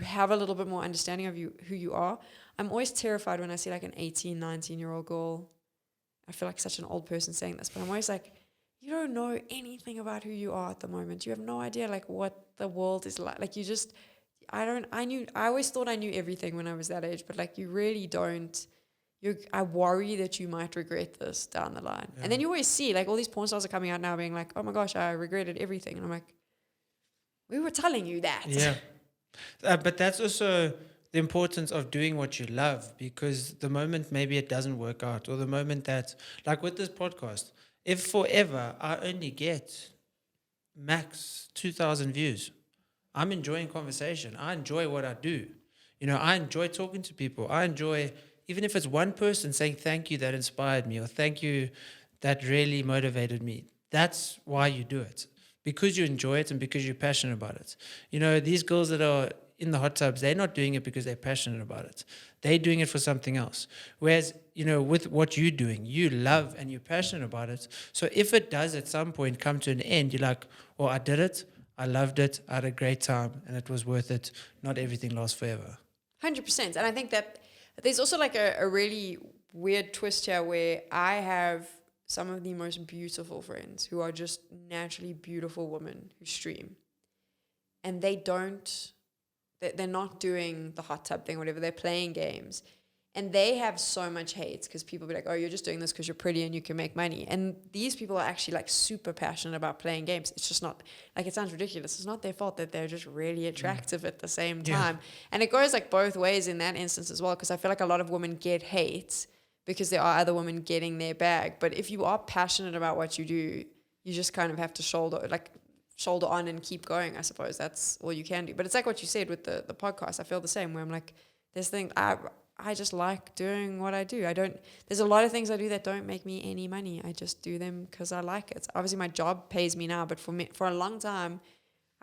have a little bit more understanding of who you are. I'm always terrified when I see like an 18, 19-year-old girl. I feel like such an old person saying this, but I'm always like, you don't know anything about who you are at the moment. You have no idea like what the world is like. Like I always thought I knew everything when I was that age, but like you really don't. I worry that you might regret this down the line. Yeah. And then you always see like all these porn stars are coming out now being like, oh my gosh, I regretted everything. And I'm like, we were telling you that. Yeah. But that's also the importance of doing what you love, because the moment maybe it doesn't work out, or the moment that, like with this podcast, if forever I only get max 2,000 views, I'm enjoying conversation. I enjoy what I do. I enjoy talking to people. I enjoy, even if it's one person saying thank you that inspired me, or thank you that really motivated me. That's why you do it, because you enjoy it and because you're passionate about it. These girls that are in the hot tubs, they're not doing it because they're passionate about it. They're doing it for something else. Whereas, with what you're doing, you love and you're passionate about it. So if it does at some point come to an end, you're like, well, I did it. I loved it. I had a great time and it was worth it. Not everything lasts forever. 100%. And I think that there's also like a really weird twist here where I have some of the most beautiful friends who are just naturally beautiful women who stream. And they're not doing the hot tub thing, whatever. They're playing games. And they have so much hate because people be like, oh, you're just doing this because you're pretty and you can make money. And these people are actually like super passionate about playing games. It's just not, like, it sounds ridiculous. It's not their fault that they're just really attractive at the same time. And it goes like both ways in that instance as well, because I feel like a lot of women get hate because there are other women getting their bag. But if you are passionate about what you do, you just kind of have to shoulder on and keep going. I suppose that's all you can do. But it's like what you said with the podcast. I feel the same, where I'm like, there's things I just like doing what I do. There's a lot of things I do that don't make me any money. I just do them because I like it. Obviously my job pays me now, but for a long time,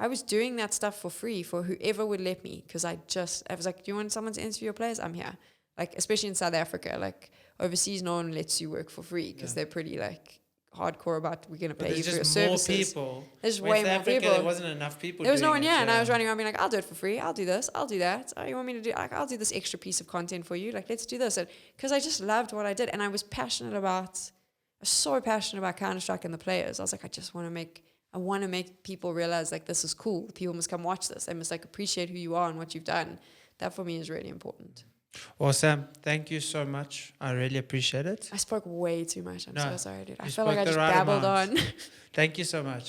I was doing that stuff for free for whoever would let me. Because I was like, do you want someone to interview your players? I'm here. Like, especially in South Africa, like overseas, no one lets you work for free because they're pretty like hardcore about, we're going to pay you for your services. There's way more people. There wasn't enough people. There was no one here, and I was running around being like, I'll do it for free. I'll do this. I'll do that. Oh, you want me to do? I'll do this extra piece of content for you. Like, let's do this. Because I just loved what I did, and I was so passionate about Counter-Strike and the players. I was like, I want to make people realize like this is cool. People must come watch this. They must like appreciate who you are and what you've done. That for me is really important. Well, Sam, thank you so much. I really appreciate it. I spoke way too much. I'm so sorry, dude. I felt like I just babbled on. Thank you so much.